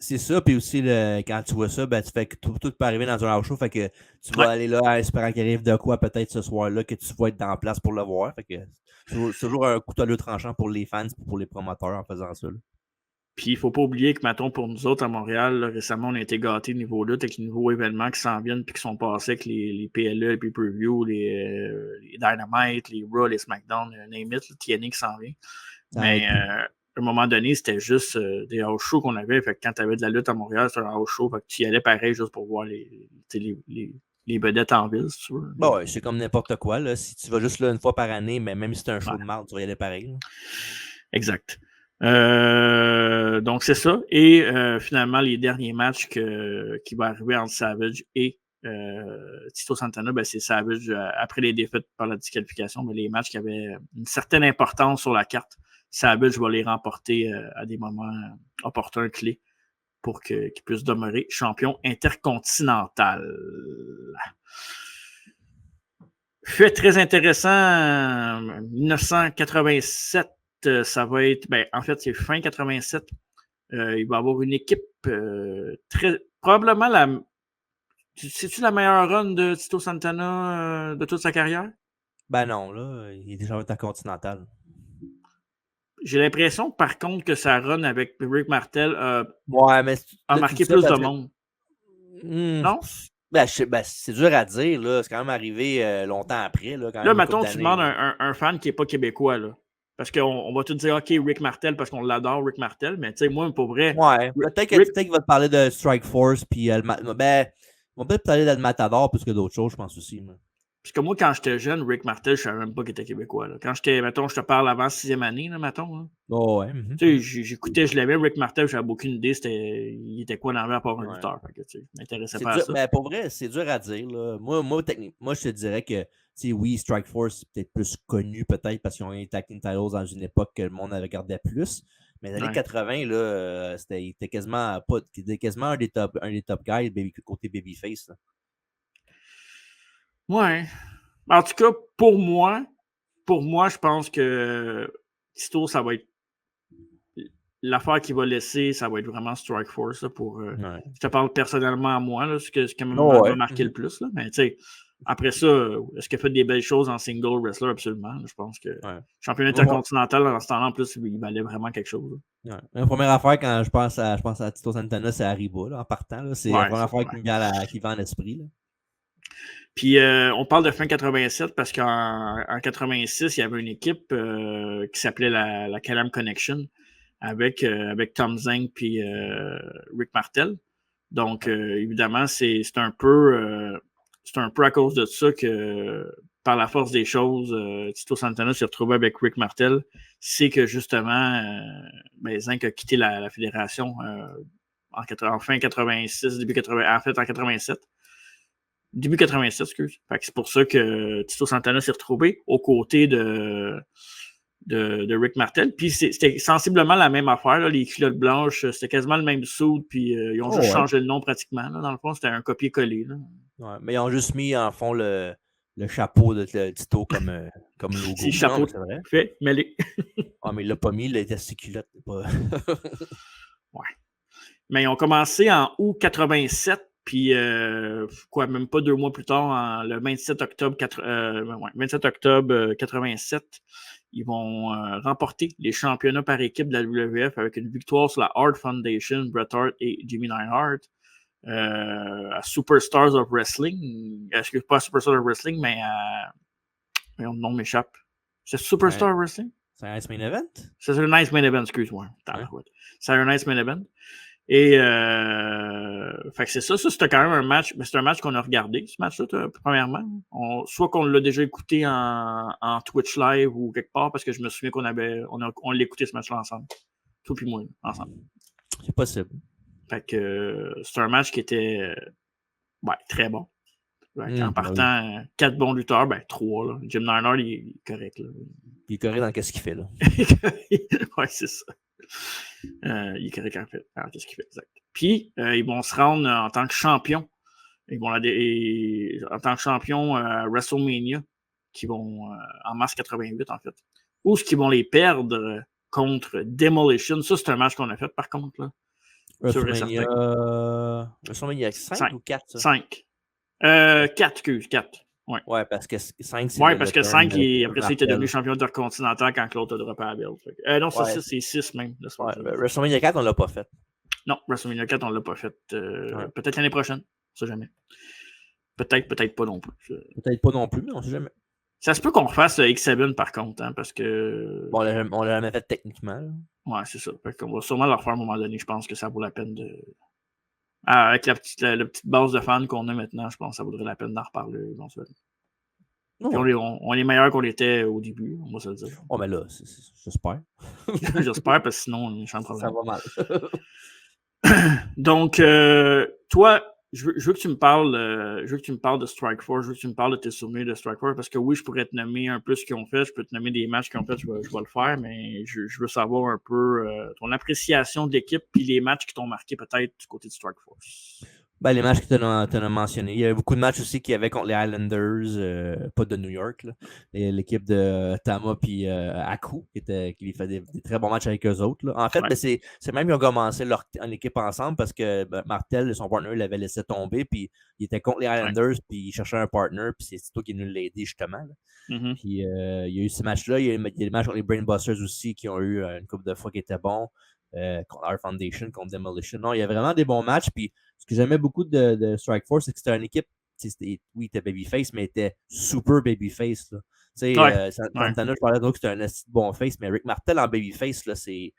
C'est ça, puis aussi, quand tu vois ça, ben, tu fais que tout peut arriver dans un house show, fait que tu vas aller là en espérant qu'il arrive de quoi peut-être ce soir-là, que tu vas être dans la place pour le voir. Fait que c'est toujours un couteau à l'eau tranchant pour les fans et pour les promoteurs en faisant ça. Là. Puis il ne faut pas oublier que, mettons, pour nous autres à Montréal, là, récemment, on a été gâtés niveau lutte avec les nouveaux événements qui s'en viennent puis qui sont passés avec les PLE, les pay-per-view, les Dynamite, les Raw, les SmackDown, name it, le TNA qui s'en vient. Mais à un moment donné, c'était juste des house shows qu'on avait. Fait que quand tu avais de la lutte à Montréal, c'était un house show. Fait que tu y allais pareil juste pour voir les vedettes en ville, si tu veux. Bon, ouais, c'est comme n'importe quoi. Là. Si tu vas juste là une fois par année, mais même si c'est un show de marde, tu vas y aller pareil. Là. Exact. Donc, c'est ça. Et finalement, les derniers matchs qui vont arriver entre Savage et Tito Santana, ben, c'est Savage, après les défaites par la disqualification, mais les matchs qui avaient une certaine importance sur la carte, Savage va les remporter à des moments opportuns clés pour qu'il puisse demeurer champion intercontinental. Fait très intéressant, 1987, ça va être, en fait, c'est fin 87. Il va y avoir une équipe probablement c'est-tu la meilleure run de Tito Santana de toute sa carrière? Ben non, là, il est déjà intercontinental. J'ai l'impression, par contre, que sa run avec Rick Martel a marqué plus de monde. Non? Ben, c'est dur à dire, là. C'est quand même arrivé longtemps après. Là, mettons, tu demandes un fan qui n'est pas québécois, là. Parce qu'on va tout dire, OK, Rick Martel, parce qu'on l'adore, Rick Martel, mais tu sais, moi, pour vrai. Ouais, peut-être qu'il va te parler de Strike Force, puis il va peut-être parler de Matador plus que d'autres choses, je pense aussi. Mais... Parce que moi, quand j'étais jeune, Rick Martel, je ne savais même pas qu'il était québécois. Là. Quand j'étais, mettons, je te parle avant 6e année, là, mettons. Là. Oh, ouais. Tu sais, j'écoutais, je l'aimais, Rick Martel, j'avais aucune idée, il était quoi dans le vie à part un lutteur. Je m'intéressais pas à ça. Ben, pour vrai, c'est dur à dire. Là. Moi, je te dirais que, oui, Strike Force, c'est peut-être plus connu, peut-être, parce qu'ils ont eu tag team titles dans une époque que le monde avait regardé plus. Mais dans les années 80, là, c'était quasiment un des top guys côté Babyface. Là. Ouais. En tout cas, pour moi, je pense que Tito, ça va être l'affaire qu'il va laisser, ça va être vraiment Strike Force. Là, je te parle personnellement à moi, là, ce qui m'a marqué le plus. Là, mais tu sais, après ça, est-ce qu'il a fait des belles choses en single wrestler? Absolument. Je pense que championnat intercontinental, dans ce temps-là, en plus, il valait vraiment quelque chose. La première affaire, quand je pense à Tito Santana, c'est Arriba, là, en partant. Là, c'est la première affaire qui me vient en esprit. Là. Puis on parle de fin 87 parce qu'en 86, il y avait une équipe qui s'appelait la Calam Connection. avec Tom Zink puis Rick Martel. Donc, évidemment, c'est un peu à cause de ça que, par la force des choses, Tito Santana s'est retrouvé avec Rick Martel. C'est que, justement, Zink a quitté la fédération en fin 86, début 80, en fait, en 87. Début 87, excuse. Fait que c'est pour ça que Tito Santana s'est retrouvé aux côtés de Rick Martel. Puis c'était sensiblement la même affaire, là, les culottes blanches, c'était quasiment le même suit, puis ils ont juste changé le nom pratiquement. Là. Dans le fond, c'était un copier-coller. Là. Ouais, mais ils ont juste mis en fond le chapeau de Tito comme logo. C'est le chapeau, c'est vrai. Fait, mêlé. Ah, mais il l'a pas mis, il était ses culottes. Pas... ouais. Mais ils ont commencé en août 87, puis même pas 2 mois plus tard, le 27 octobre 87, ils vont remporter les championnats par équipe de la WWF avec une victoire sur la Hart Foundation, Bret Hart et Jimmy Neidhart. À Superstars of Wrestling. Excuse pas Superstars of Wrestling, mais le nom m'échappe. C'est Superstars of Wrestling? C'est un Nice Main Event? C'est un Nice Main Event, excuse-moi. C'est un Nice Main Event. Et fait que c'est ça. Ça, c'était quand même un match. Mais c'est un match qu'on a regardé, ce match-là, premièrement. Soit qu'on l'a déjà écouté en Twitch Live ou quelque part, parce que je me souviens qu'on l'écoutait ce match-là ensemble. Toi puis moi, ensemble. C'est possible. Fait que c'est un match qui était très bon. En partant, 4 bons lutteurs, 3. Là. Jim Neidhart, il est correct. Là. Il est correct dans ce qu'il fait. Là. ouais, c'est ça. Il est correct en fait. Alors, qu'est-ce qu'il fait, exact. Puis, ils vont se rendre en tant que champion. En tant que champion à WrestleMania, qui vont en mars 88, en fait. Ou ce qu'ils vont les perdre contre Demolition. Ça, c'est un match qu'on a fait, par contre. Là. WrestleMania 5 ou 4? Ça? 5. 4, excuse, 4. Ouais, parce que 5, c'est. Ouais, parce que 5, après ça, il était devenu champion intercontinental quand Claude a droppé à la belt. Non, c'est 6, c'est 6 même. WrestleMania 4, on l'a pas fait. Non, WrestleMania 4, on l'a pas fait. Peut-être l'année prochaine, on sait jamais. Peut-être pas non plus. Peut-être pas non plus, mais on sait jamais. Ça se peut qu'on refasse X7 par contre, hein, parce que. Bon, on l'a jamais fait techniquement. Là. Ouais, c'est ça. Fait qu'on va sûrement le refaire à un moment donné. Je pense que ça vaut la peine de. Avec la petite base de fans qu'on a maintenant, je pense que ça vaudrait la peine d'en reparler éventuellement. On est meilleur qu'on était au début, on va se le dire. Oh, mais là, j'espère. J'espère, parce que sinon, on est champ de problème. Ça va mal. Donc, toi, je veux que tu me parles de Strikeforce, je veux que tu me parles de tes souvenirs de Strikeforce, parce que oui, je pourrais te nommer un peu ce qu'ils ont fait, je peux te nommer des matchs qu'ils ont fait, je vais le faire, mais je veux savoir un peu ton appréciation de l'équipe et les matchs qui t'ont marqué peut-être du côté de Strikeforce. Ben, les matchs que tu as mentionnés. Il y avait beaucoup de matchs aussi qu'il y avait contre les Islanders, pas de New York. Là. L'équipe de Tama puis Aku, qui fait des très bons matchs avec eux autres. Là. En fait, c'est même qu'ils ont commencé en équipe ensemble parce que Martel, son partner, l'avait laissé tomber. Puis il était contre les Islanders, puis il cherchait un partner. Puis c'est toi qui nous l'a aidé, justement. Mm-hmm. Puis il y a eu ces matchs-là. Il y a des matchs contre les Brainbusters aussi qui ont eu une couple de fois qui étaient bons. Contre Our Foundation, contre Demolition. Non, il y a vraiment des bons matchs. Puis ce que j'aimais beaucoup de Strikeforce, c'est que c'était une équipe, oui, il était babyface, mais il était super babyface. Santana, je parlais d'autres que c'était un bon face, mais Rick Martel en babyface, là, c'est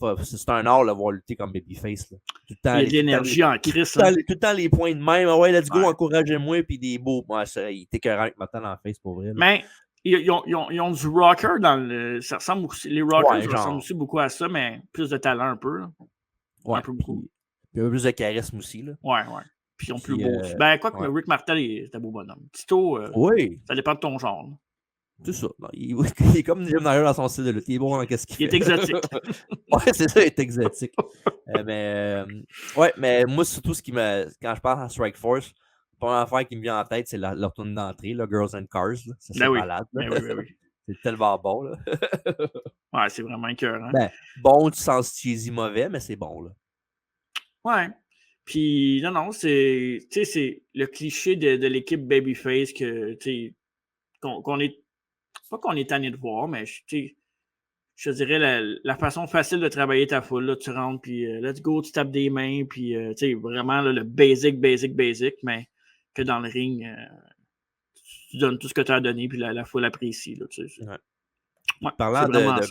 un art de voir lutter comme babyface. Là. Tout le temps, il y a de l'énergie en crise. Tout le temps les points de même. Ouais, let's go, encouragez-moi, puis des beaux. Ouais, il était écœurant avec Martel en face, pour vrai. Là. Mais ils ont du rocker dans le. Ça ressemble aussi. Les rockers ressemblent aussi beaucoup à ça, mais plus de talent un peu. Là. Ouais, un peu beaucoup. Puis un peu plus de charisme aussi. Là. Ouais. Puis ils sont plus beaux. Quoi que Rick Martel est un beau bonhomme. Tito, ça dépend de ton genre. Là. C'est ça. Non, il est comme Jim Neidhart dans son style de lutte. Il est bon dans ce qu'il fait. Il est exotique. Ouais, c'est ça, il est exotique. mais moi, surtout, quand je pense à Strikeforce, la première affaire qui me vient en tête, c'est leur tourne d'entrée, là, Girls and Cars. Là. Ça, c'est malade. Oui. C'est tellement bon. Là. Ouais, c'est vraiment écœurant. Bon du sens cheesy mauvais, mais c'est bon. Là. Ouais. Puis, non, c'est le cliché de l'équipe Babyface qu'on est. Pas qu'on est tanné de voir, mais je dirais la façon facile de travailler ta foule. Là, tu rentres, puis let's go, tu tapes des mains, puis vraiment là, le basic, mais que dans le ring, tu donnes tout ce que tu as donné, puis la foule apprécie. Là, Parlant de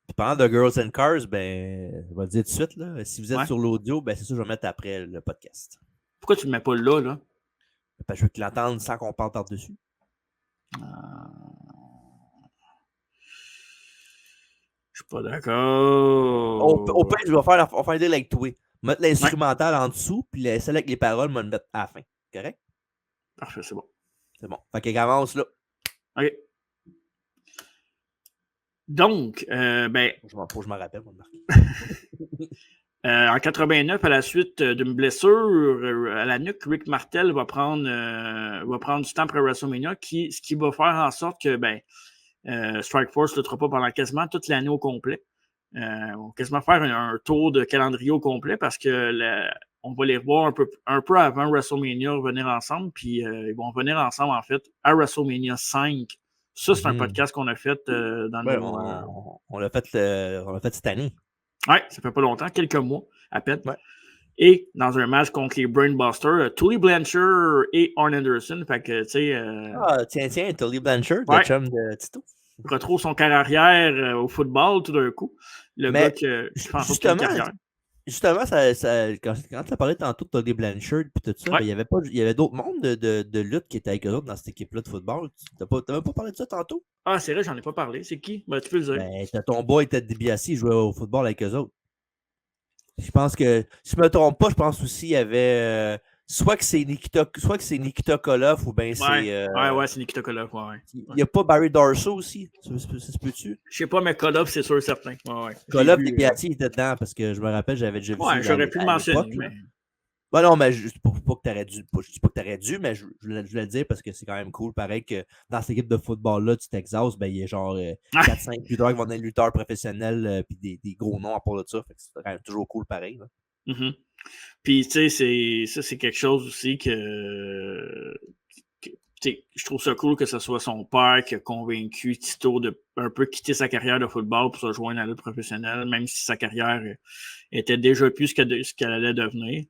Puis parlant de Girls and Cars, ben, on va le dire tout de suite, là, si vous êtes sur l'audio, ben, c'est ça que je vais mettre après le podcast. Pourquoi tu ne le mets pas là? Parce que je veux qu'ils l'entendent sans qu'on parle par-dessus. Je suis pas d'accord. Au pire, je vais faire un deal avec toi. Mettre l'instrumental en dessous, puis celle avec les paroles, me le mettre à la fin. Correct? Parfait, c'est bon. C'est bon. Fait qu'il avance là. OK. Donc, ben. Faut que je m'en rappelle, mon Marc. En 89, à la suite d'une blessure à la nuque, Rick Martel va prendre du temps après WrestleMania, ce qui va faire en sorte que Strikeforce ne luttera pas pendant quasiment toute l'année au complet. On va quasiment faire un tour de calendrier au complet parce que on va les voir un peu avant WrestleMania revenir ensemble, puis ils vont revenir ensemble en fait à WrestleMania 5. Ça, c'est un podcast qu'on a fait dans nos... On l'a fait cette année. Oui, ça fait pas longtemps, quelques mois à peine. Ouais. Et dans un match contre les Brainbusters, Tully Blanchard et Arn Anderson. Fait que, tu sais. Tiens, Tully Blanchard, le chum de Tito. Retrouve son carrière au football tout d'un coup. Le gars qui fait en sorte qu'il a une carrière. Justement, quand tu as parlé tantôt de Tully Blanchard et tout ça, il y avait d'autres mondes de lutte qui étaient avec eux autres dans cette équipe-là de football. Tu n'as même pas parlé de ça tantôt? Ah, c'est vrai, j'en ai pas parlé. C'est qui? Ben, tu peux le dire. Ben, ton boy Ted DiBiase, il jouait au football avec eux autres. Je pense que, si je me trompe pas, je pense aussi qu'il y avait soit que c'est Nikita Koloff ou bien c'est... Ouais, c'est Nikita Koloff, ouais. Il n'y a pas Barry Darsow aussi? Ça se peut-tu? Je sais pas, mais Koloff, c'est sûr certain. Ouais. Koloff, DiBiase était dedans parce que je me rappelle, j'avais déjà vu ça. Ouais, j'aurais pu le mentionner, mais... Ben non, mais je dis pas que tu aurais dû. Je dis pas que tu aurais dû, mais je voulais le dire parce que c'est quand même cool. Pareil que dans cette équipe de football-là, tu t'exhaustes, ben il y a genre 4-5 lutteurs qui vont être lutteurs professionnels puis des gros noms à part de ça. Fait que c'est quand même toujours cool pareil. Puis tu sais, c'est quelque chose aussi que je trouve ça cool que ce soit son père qui a convaincu Tito de un peu quitter sa carrière de football pour se joindre à la lutte professionnelle, même si sa carrière était déjà plus ce qu'elle allait devenir.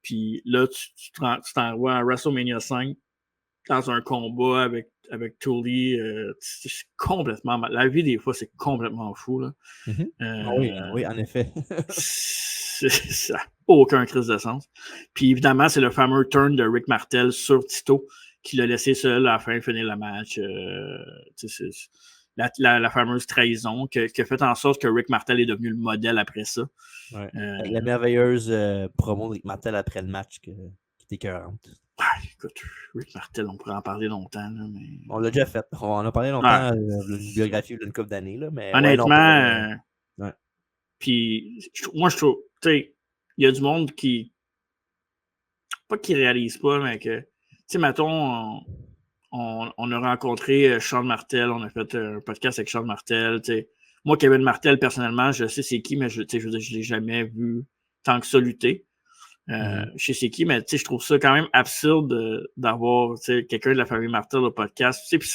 Puis là, tu t'envoies à WrestleMania 5 dans un combat avec Tully. C'est complètement mal. La vie, des fois, c'est complètement fou. Là. Oui, en effet. Ça n'a aucun crise de sens. Puis évidemment, c'est le fameux turn de Rick Martel sur Tito qui l'a laissé seul à la fin finir le match. La fameuse trahison qui a fait en sorte que Rick Martel est devenu le modèle après ça. Ouais. La merveilleuse promo de Rick Martel après le match qui était écœurante. Écoute, Rick Martel, on pourrait en parler longtemps. Là, mais... On l'a déjà fait. On en a parlé longtemps d'une biographie d'une couple d'années. Là, mais honnêtement, puis moi, je trouve, tu sais, il y a du monde qui, pas qui réalise pas, mais que, tu sais, mettons, on a rencontré Sean Martel, on a fait un podcast avec Sean Martel, tu sais. Moi, Kevin Martel, personnellement, je sais c'est qui, mais je l'ai jamais vu tant que ça lutter. Je sais c'est qui, mais je trouve ça quand même absurde d'avoir quelqu'un de la famille Martel au podcast. Puis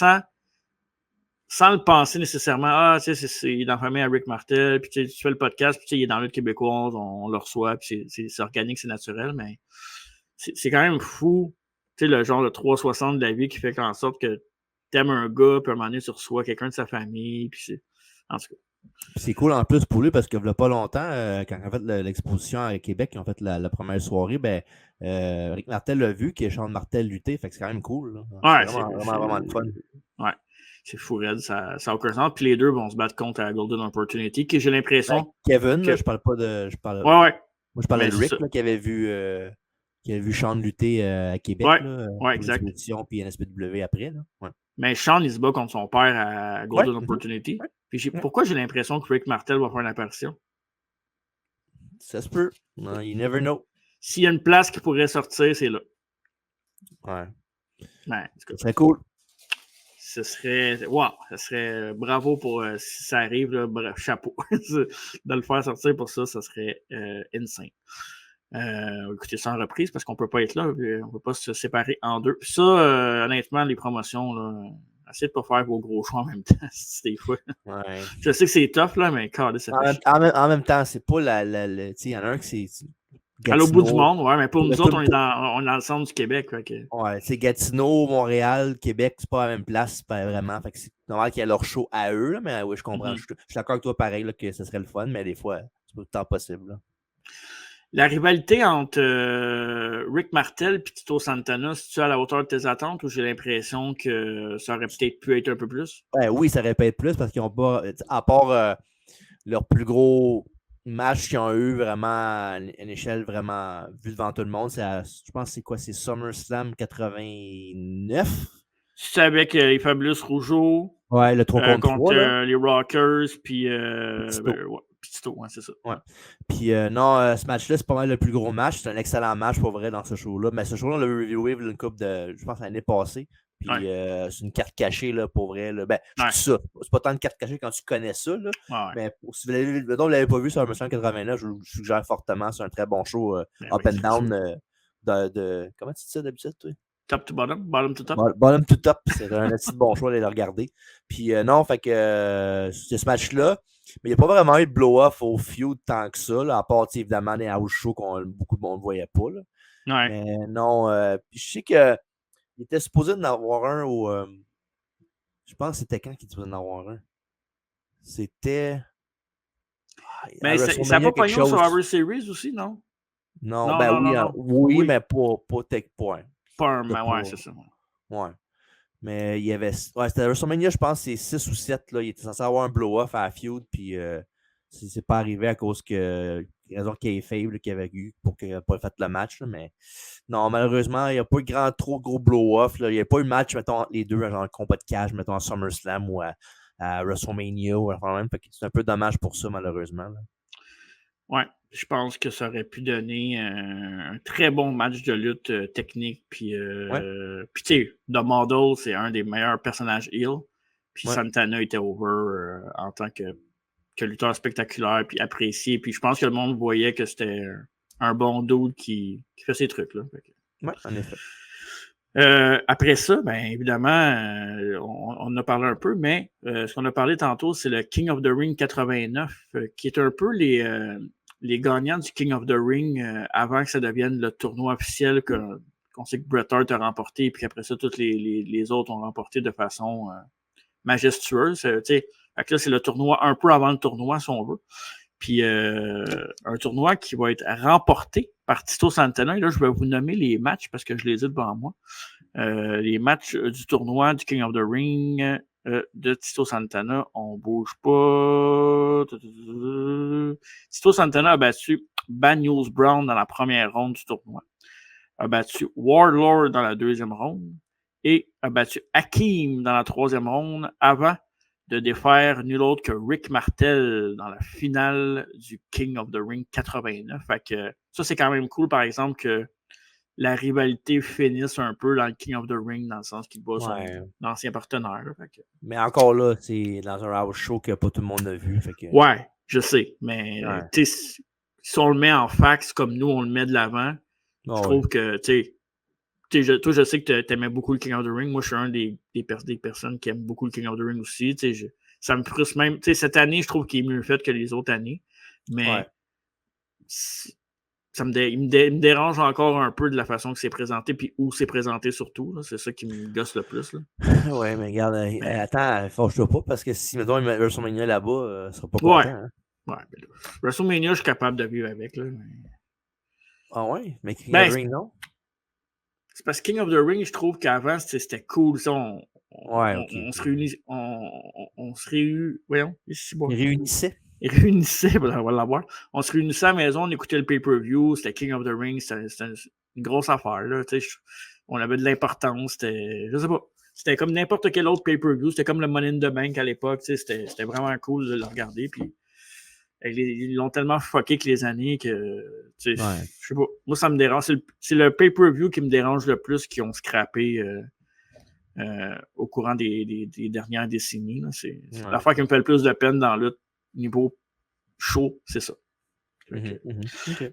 sans le penser nécessairement, c'est dans la famille à Rick Martel, puis tu fais le podcast, puis il est dans l'autre québécoise, on le reçoit, puis c'est organique, c'est naturel, mais c'est quand même fou, le genre de 360 de la vie qui fait en sorte que t'aimes un gars, puis à un moment donné, tu reçois quelqu'un de sa famille, puis en tout cas. C'est cool en plus pour lui parce qu'il n'y a pas longtemps, quand on a fait l'exposition à Québec, ils ont fait la première soirée, Rick Martel l'a vu, qui est Sean Martel lutté, fait que c'est quand même cool. Là. C'est vraiment le fun. Ouais, c'est fou, Red, ça n'a aucun sens. Puis les deux vont se battre contre la Golden Opportunity, que j'ai l'impression. Kevin, là, je parle pas de. Ouais. Moi, je parlais de Rick, là, qui avait vu Sean lutter à Québec. Exact. Puis NSPW après. Là. Ouais. Mais Sean, il se bat contre son père à Golden Opportunity. Ouais. Puis pourquoi j'ai l'impression que Rick Martel va faire une apparition? Ça se peut. No, you never know. S'il y a une place qui pourrait sortir, c'est là. Ouais. Ça serait cool. Ce serait. Wow! Ça serait bravo pour si ça arrive, là, bref, chapeau. De le faire sortir pour ça, ça serait insane. Écoutez, sans reprise, parce qu'on ne peut pas être là, on ne peut pas se séparer en deux. Puis ça, honnêtement, les promotions, là, essayez de ne pas faire vos gros choix en même temps, des fois. Ouais. Je sais que c'est tough, là, mais ça en même temps, c'est pas il y en a un qui c'est À l'autre bout du monde, ouais, mais pour nous autres, on est dans le centre du Québec. Ouais, c'est Gatineau, Montréal, Québec, c'est pas la même place, pas vraiment. Fait que c'est normal qu'il y ait leur show à eux, là, mais oui, je comprends. Je suis d'accord avec toi, pareil, là, que ce serait le fun, mais des fois, c'est pas tout le temps possible. Là. La rivalité entre Rick Martel et Tito Santana, c'est-tu à la hauteur de tes attentes ou j'ai l'impression que ça aurait peut-être pu être un peu plus? Ben oui, ça aurait pu être plus parce qu'ils n'ont pas, à part leur plus gros match qu'ils ont eu vraiment à une échelle vraiment vue devant tout le monde, je pense que c'est quoi? C'est SummerSlam 89? C'est avec les Fabulous Rougeau. Ouais, le 3 contre 3. Les Rockers, puis Tito, ouais, c'est ça. Ouais. Puis non, ce match-là, c'est pas mal le plus gros match. C'est un excellent match pour vrai dans ce show-là. Mais ce show-là, on l'a reviewé une couple de, je pense, l'année passée. Puis c'est une carte cachée, là, pour vrai. Là. Ben, je dis ça. C'est pas tant une carte cachée quand tu connais ça. Là. Mais si vous ne l'avez pas vu sur 1989, je vous suggère fortement. C'est un très bon show up and down comment tu dis ça d'habitude, toi? Top to bottom, bottom to top. Bottom to top. C'est un petit bon choix d'aller le regarder. Puis non, fait que c'est ce match-là. Mais il n'y a pas vraiment eu de blow-off au feud tant que ça, là, à part évidemment des house shows que beaucoup de monde ne voyait pas. Là. Ouais. Mais non, je sais qu'il était supposé d'en avoir un au. Je pense que c'était quand qu'il était supposé d'en avoir un? C'était. Mais ça n'a pas pogné sur Survivor Series aussi, non? Non, ben non. Oui, mais pas Tech Point. Pas un, ouais, c'est ça. Ouais. Mais il y avait. Ouais, c'était WrestleMania, je pense, c'est 6 ou 7. Là. Il était censé avoir un blow-off à la feud, puis c'est pas arrivé à cause que. Raison qu'il y ait Fable qui avait eu pour qu'il n'ait pas fait le match. Là, mais non, malheureusement, il n'y a pas eu trop gros blow-off. Il n'y a pas eu de match, mettons, entre les deux, genre un combat de cage, mettons, à SummerSlam ou à WrestleMania. Ou même. C'est un peu dommage pour ça, malheureusement. Là. Ouais, je pense que ça aurait pu donner un très bon match de lutte technique. Puis, tu sais, The Model, c'est un des meilleurs personnages heel. Puis Santana était over en tant que lutteur spectaculaire, puis apprécié. Puis je pense que le monde voyait que c'était un bon dude qui fait ces trucs-là. Oui, en effet. Après ça, bien évidemment, on en a parlé un peu, mais ce qu'on a parlé tantôt, c'est le King of the Ring 89, qui est un peu les gagnants du King of the Ring avant que ça devienne le tournoi officiel qu'on sait que Bret Hart a remporté, et puis après ça, tous les autres ont remporté de façon majestueuse. Fait que là, c'est le tournoi un peu avant le tournoi, si on veut. Puis un tournoi qui va être remporté par Tito Santana. Et là, je vais vous nommer les matchs parce que je les ai devant moi. Les matchs du tournoi du King of the Ring de Tito Santana. On bouge pas. Tito Santana a battu Banyos Brown dans la première ronde du tournoi. A battu Warlord dans la deuxième ronde. Et a battu Hakeem dans la troisième ronde avant de défaire nul autre que Rick Martel dans la finale du King of the Ring 89. Fait que ça, c'est quand même cool, par exemple, que la rivalité finisse un peu dans le King of the Ring, dans le sens qu'il bat son ancien partenaire. Là, fait que... Mais encore là, c'est dans un house show que pas tout le monde a vu. Fait que... Ouais, je sais. Mais si on le met en fax comme nous, on le met de l'avant, je trouve que, toi, je sais que tu aimais beaucoup le King of the Ring. Moi, je suis un des personnes qui aiment beaucoup le King of the Ring aussi. Ça me frustre même. Cette année, je trouve qu'il est mieux fait que les autres années. Mais il me dérange encore un peu de la façon que c'est présenté puis où c'est présenté surtout. Là. C'est ça qui me gosse le plus. Ouais, mais regarde, attends, fâche-toi pas parce que si, mettons, il met WrestleMania là-bas, ça sera pas content. Hein? Ouais, mais là, WrestleMania, je suis capable de vivre avec. Là, mais... Ah ouais? Mais King of the Ring, non? C'est parce que King of the Ring, je trouve qu'avant, c'était cool. Ça, on se réunit. On se réunit. Voyons, ici, bon. Ils réunissaient, on va l'avoir. On se réunissait à la maison, on écoutait le pay-per-view, c'était King of the Ring, c'était une grosse affaire. Là, on avait de l'importance. Je sais pas. C'était comme n'importe quel autre pay-per-view. C'était comme le Money in the Bank à l'époque. C'était vraiment cool de le regarder. Puis, ils l'ont tellement fucké que les années que. Je sais pas. Moi, ça me dérange. C'est le pay-per-view qui me dérange le plus qu'ils ont scrappé au courant des dernières décennies. Là. C'est l'affaire qui me fait le plus de peine dans le niveau chaud, c'est ça. Okay.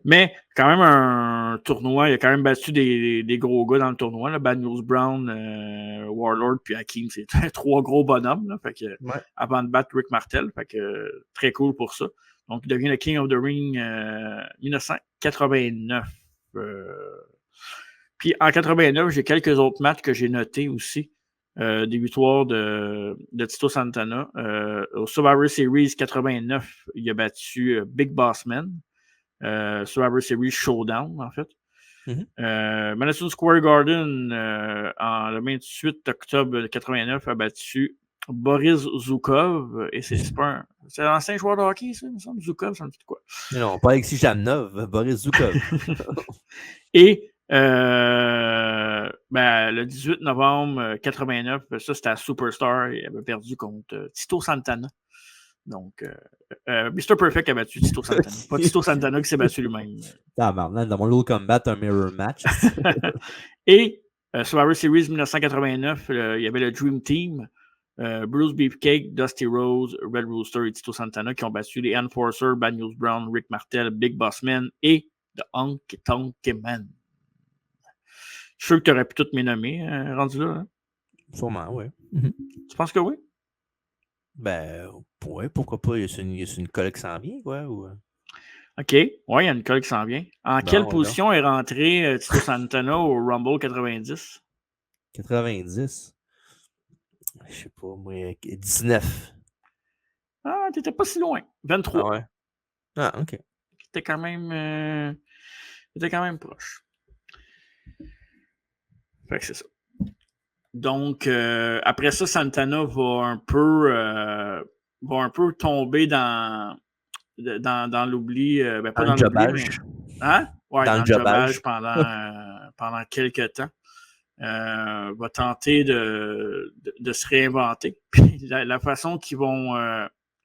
Mais quand même un tournoi, il a quand même battu des gros gars dans le tournoi. Bad News Brown, Warlord puis Hakeem, c'est 3 gros bonhommes. Là, fait que, avant de battre Rick Martel. Fait que, très cool pour ça. Donc, il devient le King of the Ring 1989. Puis en 89, j'ai quelques autres matchs que j'ai notés aussi. Des victoires de Tito Santana. Au Survivor Series 89, il a battu Big Boss Man. Survivor Series Showdown, en fait. Madison Square Garden, le 28 octobre 89, a battu Boris Zukov. Et c'est l'ancien joueur de hockey, ça, il me semble. Zukov, ça me dit quoi? Non, pas Alexis Jamnov, Boris Zukov. Et le 18 novembre 89, ça c'était à Superstar. Il avait perdu contre Tito Santana. Donc, Mr. Perfect a battu Tito Santana. Pas Tito Santana qui s'est battu lui-même. Maintenant, dans mon Little Combat, un mirror match. Et Survivor Series 1989, il y avait le Dream Team. Bruce Beefcake, Dusty Rose, Red Rooster et Tito Santana qui ont battu les Enforcers, Bad News Brown, Rick Martel, Big Boss Man et The Honky Tonk Man. Je suis sûr que tu aurais pu toutes mes nommer, rendu là. Hein? Sûrement, oui. Tu penses que oui? Ben, ouais, pourquoi pas? Il y a une colle qui s'en vient, quoi? Ou... OK. Oui, il y a une colle qui s'en vient. En quelle position est rentré Tito Santana au Rumble 90? 90? Je sais pas, moi, 19. Ah, t'étais pas si loin. 23. Ah ouais? Ah, OK. T'étais quand même proche. Fait que c'est ça. Donc, après ça, Santana va un peu tomber dans l'oubli. Pas dans l'oubli, mais... Hein? Ouais, dans le jobage pendant quelques temps. Va tenter de se réinventer. Puis la façon qu'ils vont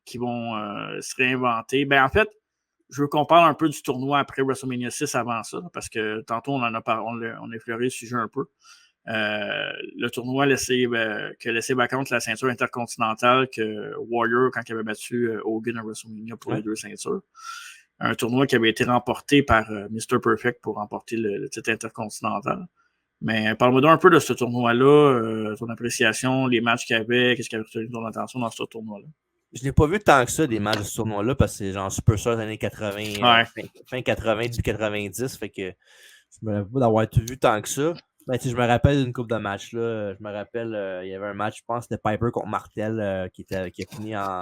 se réinventer, en fait, je veux qu'on parle un peu du tournoi après WrestleMania 6 avant ça, parce que tantôt on a effleuré le sujet un peu. Le tournoi qui a laissé vacante la ceinture intercontinentale que Warrior, quand il avait battu Hogan à WrestleMania pour les deux ceintures. Un tournoi qui avait été remporté par Mr. Perfect pour remporter le titre intercontinental. Mais parle-moi donc un peu de ce tournoi-là, ton appréciation, les matchs qu'il y avait, qu'est-ce qui avait retenu ton attention dans ce tournoi-là? Je n'ai pas vu tant que ça des matchs de ce tournoi-là parce que c'est genre Super Stars des années 80, fin 80, début 90. Fait que je me rappelle pas d'avoir tout vu tant que ça. Je me rappelle d'une couple de matchs là. Je me rappelle, il y avait un match, je pense, c'était Piper contre Martel qui a fini en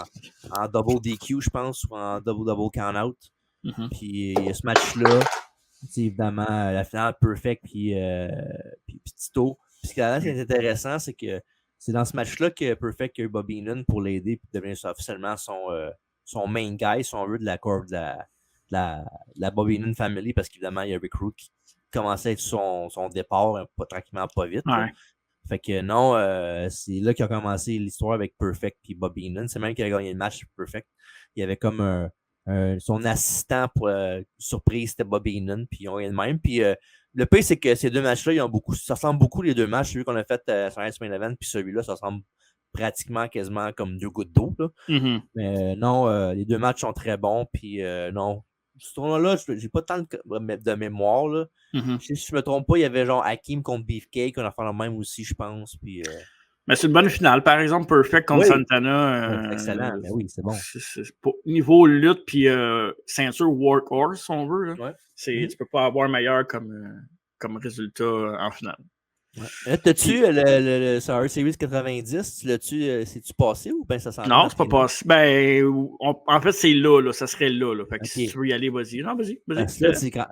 double DQ, je pense, ou en double count-out. Puis il y a ce match-là. Évidemment, la finale Perfect puis Tito. Puis ce qui est intéressant, c'est que c'est dans ce match-là que Perfect a eu Bobby Heenan pour l'aider et devenir officiellement son main guy, si on veut, de la corps de la Bobby Heenan Family, parce qu'évidemment, il y a Rick Rude qui commençait à être son départ, pas tranquillement, pas vite. Ouais. Fait que non, c'est là qu'a commencé l'histoire avec Perfect et Bobby Heenan. C'est même qu'il a gagné le match Perfect. Il y avait comme son assistant pour surprise, c'était Bobby Heenan, puis ils ont gagné le même. Puis le pire, c'est que ces deux matchs-là, ça ressemble beaucoup les deux matchs. Celui qu'on a fait sur Ice Main Event, puis celui-là, ça ressemble pratiquement quasiment comme deux gouttes d'eau. Mais non, les deux matchs sont très bons, puis non. Ce tournoi-là, j'ai pas tant de mémoire. Là. Si je me trompe pas, il y avait genre Hakim contre Beefcake, on a fait le même aussi, je pense. Puis, mais c'est une bonne finale. Par exemple, Perfect contre Santana. Excellent, mais oui, c'est bon. Niveau lutte puis ceinture workhorse, si on veut. Là. Ouais. Tu peux pas avoir meilleur comme résultat en finale. Ouais. T'as-tu le Survivor Series 90? C'est-tu passé ou bien ça s'en Non, c'est pas passé. En fait, c'est là. Ça serait là. Fait que si tu veux y aller, vas-y. Non, vas-y.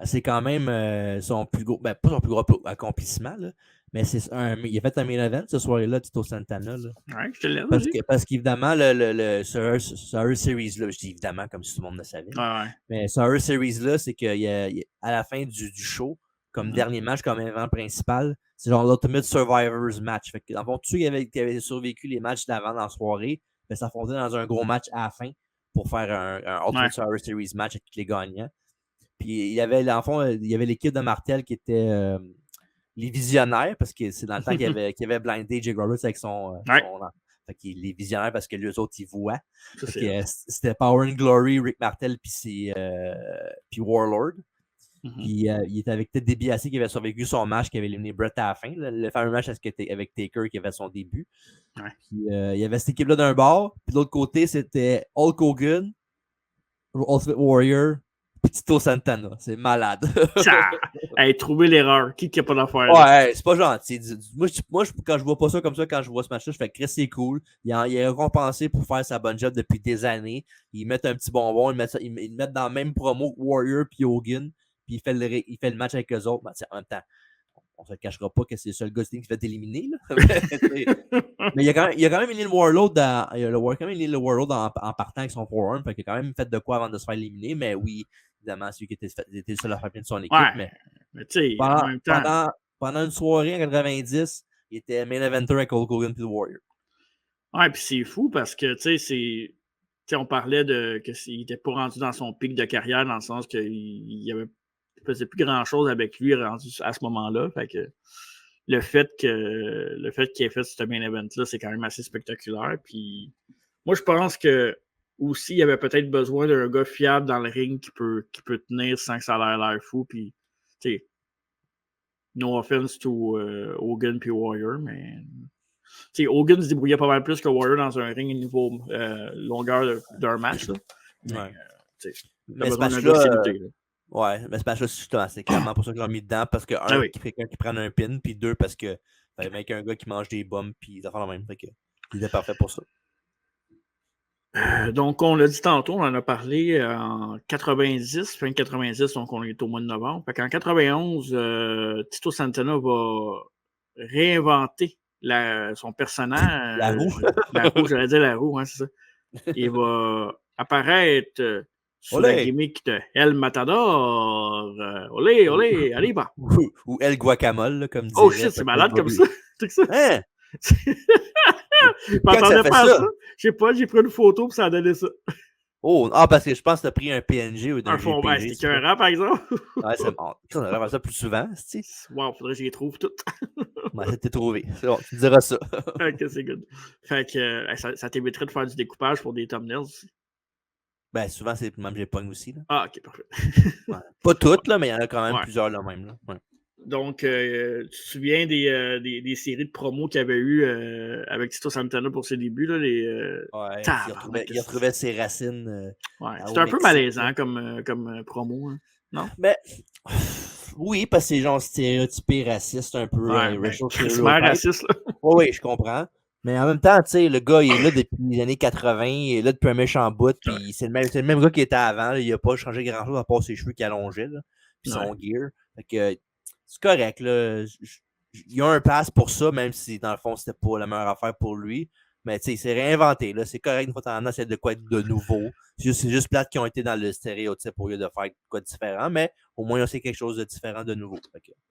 C'est quand même son plus gros, pas son plus gros accomplissement, là, mais il a fait un main event ce soir-là, Tito Santana. Là. Ouais, je te laisse. Parce qu'évidemment, le Survivor Series, là, je dis évidemment comme si tout le monde le savait. Ouais. Mais Survivor Series, là, c'est qu'à la fin du show, comme dernier match, comme événement principal, c'est genre l'Ultimate Survivors match. Fait que dans le fond, tous ceux qui avaient survécu les matchs d'avant dans la soirée, s'affrontaient dans un gros match à la fin pour faire un Ultimate Survivor Series match avec les gagnants. Puis il y avait, dans le fond, il y avait l'équipe de Martel qui était les visionnaires, parce que c'est dans le temps qu'il y avait blindé Jake Roberts avec son fait qu'il les visionnaires parce que les autres ils voient. C'était Power and Glory, Rick Martel puis Warlord. Puis, il était avec Ted DiBiase qui avait survécu son match, qui avait éliminé Brett à la fin. Le fameux match avec Taker qui avait son début. Ouais. Puis, il y avait cette équipe-là d'un bord. Puis de l'autre côté, c'était Hulk Hogan, Ultimate Warrior, puis Tito Santana. C'est malade. Hey, trouver l'erreur. Qui n'a pas d'affaire? Ouais, c'est pas gentil. Moi, quand je vois pas ça comme ça, quand je vois ce match-là, je fais Chris, c'est cool. Il est récompensé pour faire sa bonne job depuis des années. Ils mettent un petit bonbon, ils le mettent dans le même promo que Warrior puis Hogan, puis il fait le match avec eux autres. Ben, en même temps, on se le cachera pas que c'est le seul gars qui se fait éliminer. Mais il a quand même éliminé le Warlord en partant avec son forearm. Fait qu'il a quand même fait de quoi avant de se faire éliminer. Mais oui, évidemment, c'est lui qui était le seul à faire bien de son équipe. Ouais, mais tu sais, en même temps. Pendant une soirée en 90, il était main eventer avec Hulk Hogan et le Warrior. Ouais, puis c'est fou parce que, tu sais, on parlait qu'il n'était pas rendu dans son pic de carrière dans le sens qu'il faisait plus grand-chose avec lui rendu à ce moment-là. Fait que le fait qu'il ait fait ce main event-là, c'est quand même assez spectaculaire. Puis moi, je pense que aussi, il y avait peut-être besoin d'un gars fiable dans le ring qui peut tenir sans que ça ait l'air fou. Puis, tu sais, no offense to Hogan puis Warrior, mais t'sais, Hogan se débrouillait pas mal plus que Warrior dans un ring niveau longueur d'un match. Là. Mais, ouais. Mais ce match-là, ouais, mais ce match-là, justement, c'est clairement pour ça qu'ils l'ont mis dedans, parce que qui prenne un pin, puis deux, parce que avec un gars qui mange des bombes, puis ils font la même. Fait que il était parfait pour ça. Donc, on l'a dit tantôt, on en a parlé en 90, fin 90, donc on est au mois de novembre. Fait qu'en 91, Tito Santana va réinventer son personnage. La roue. La roue, j'allais dire la roue, hein, c'est ça. Il va apparaître sous la gimmick de El Matador. Olé, olé, allez, bah. Ou El Guacamole, là, comme dirait. Oh shit, c'est malade comme ça. C'est ça. Hein? Je m'attendais pas à ça. Je sais pas, j'ai pris une photo pour ça a donné ça. Oh, parce que je pense que t'as pris un PNG ou d'un fond, ben, c'était écœurant, par exemple. Ouais, c'est bon. On devrait faire ça plus souvent, c'est-tu? Wow, faudrait que je les trouve toutes. Ben, c'était trouvé. C'est bon, tu me diras ça. Ok, c'est good. Fait que ça t'éviterait de faire du découpage pour des thumbnails aussi. Ben, souvent, c'est même j'ai pogne aussi. Là. Ah, ok, parfait. Ouais. Pas toutes, là, mais il y en a quand même plusieurs là même. Là. Ouais. Donc, tu te souviens des séries de promos qu'il y avait eu avec Tito Santana pour ses débuts? Là, ouais, il retrouvait ses racines. Ouais, c'était un peu malaisant comme promo. Hein. Non? Mais oui, parce que c'est genre stéréotypé raciste un peu. Ouais, c'est raciste. Là. Oui, je comprends. Mais en même temps, tu sais, le gars, il est là depuis les années 80, il est là depuis un méchant bout, puis c'est le même gars qui était avant. Là, il n'a pas changé grand-chose à part ses cheveux qui allongeaient, puis son gear. Fait que c'est correct, là. Il y a un pass pour ça, même si dans le fond, c'était pas la meilleure affaire pour lui. Mais tu sais, c'est réinventé, là. C'est correct, une fois en an, c'est de quoi être de nouveau. C'est juste plates qui ont été dans le stéréotype au lieu de faire quoi de différent, mais au moins, c'est quelque chose de différent de nouveau.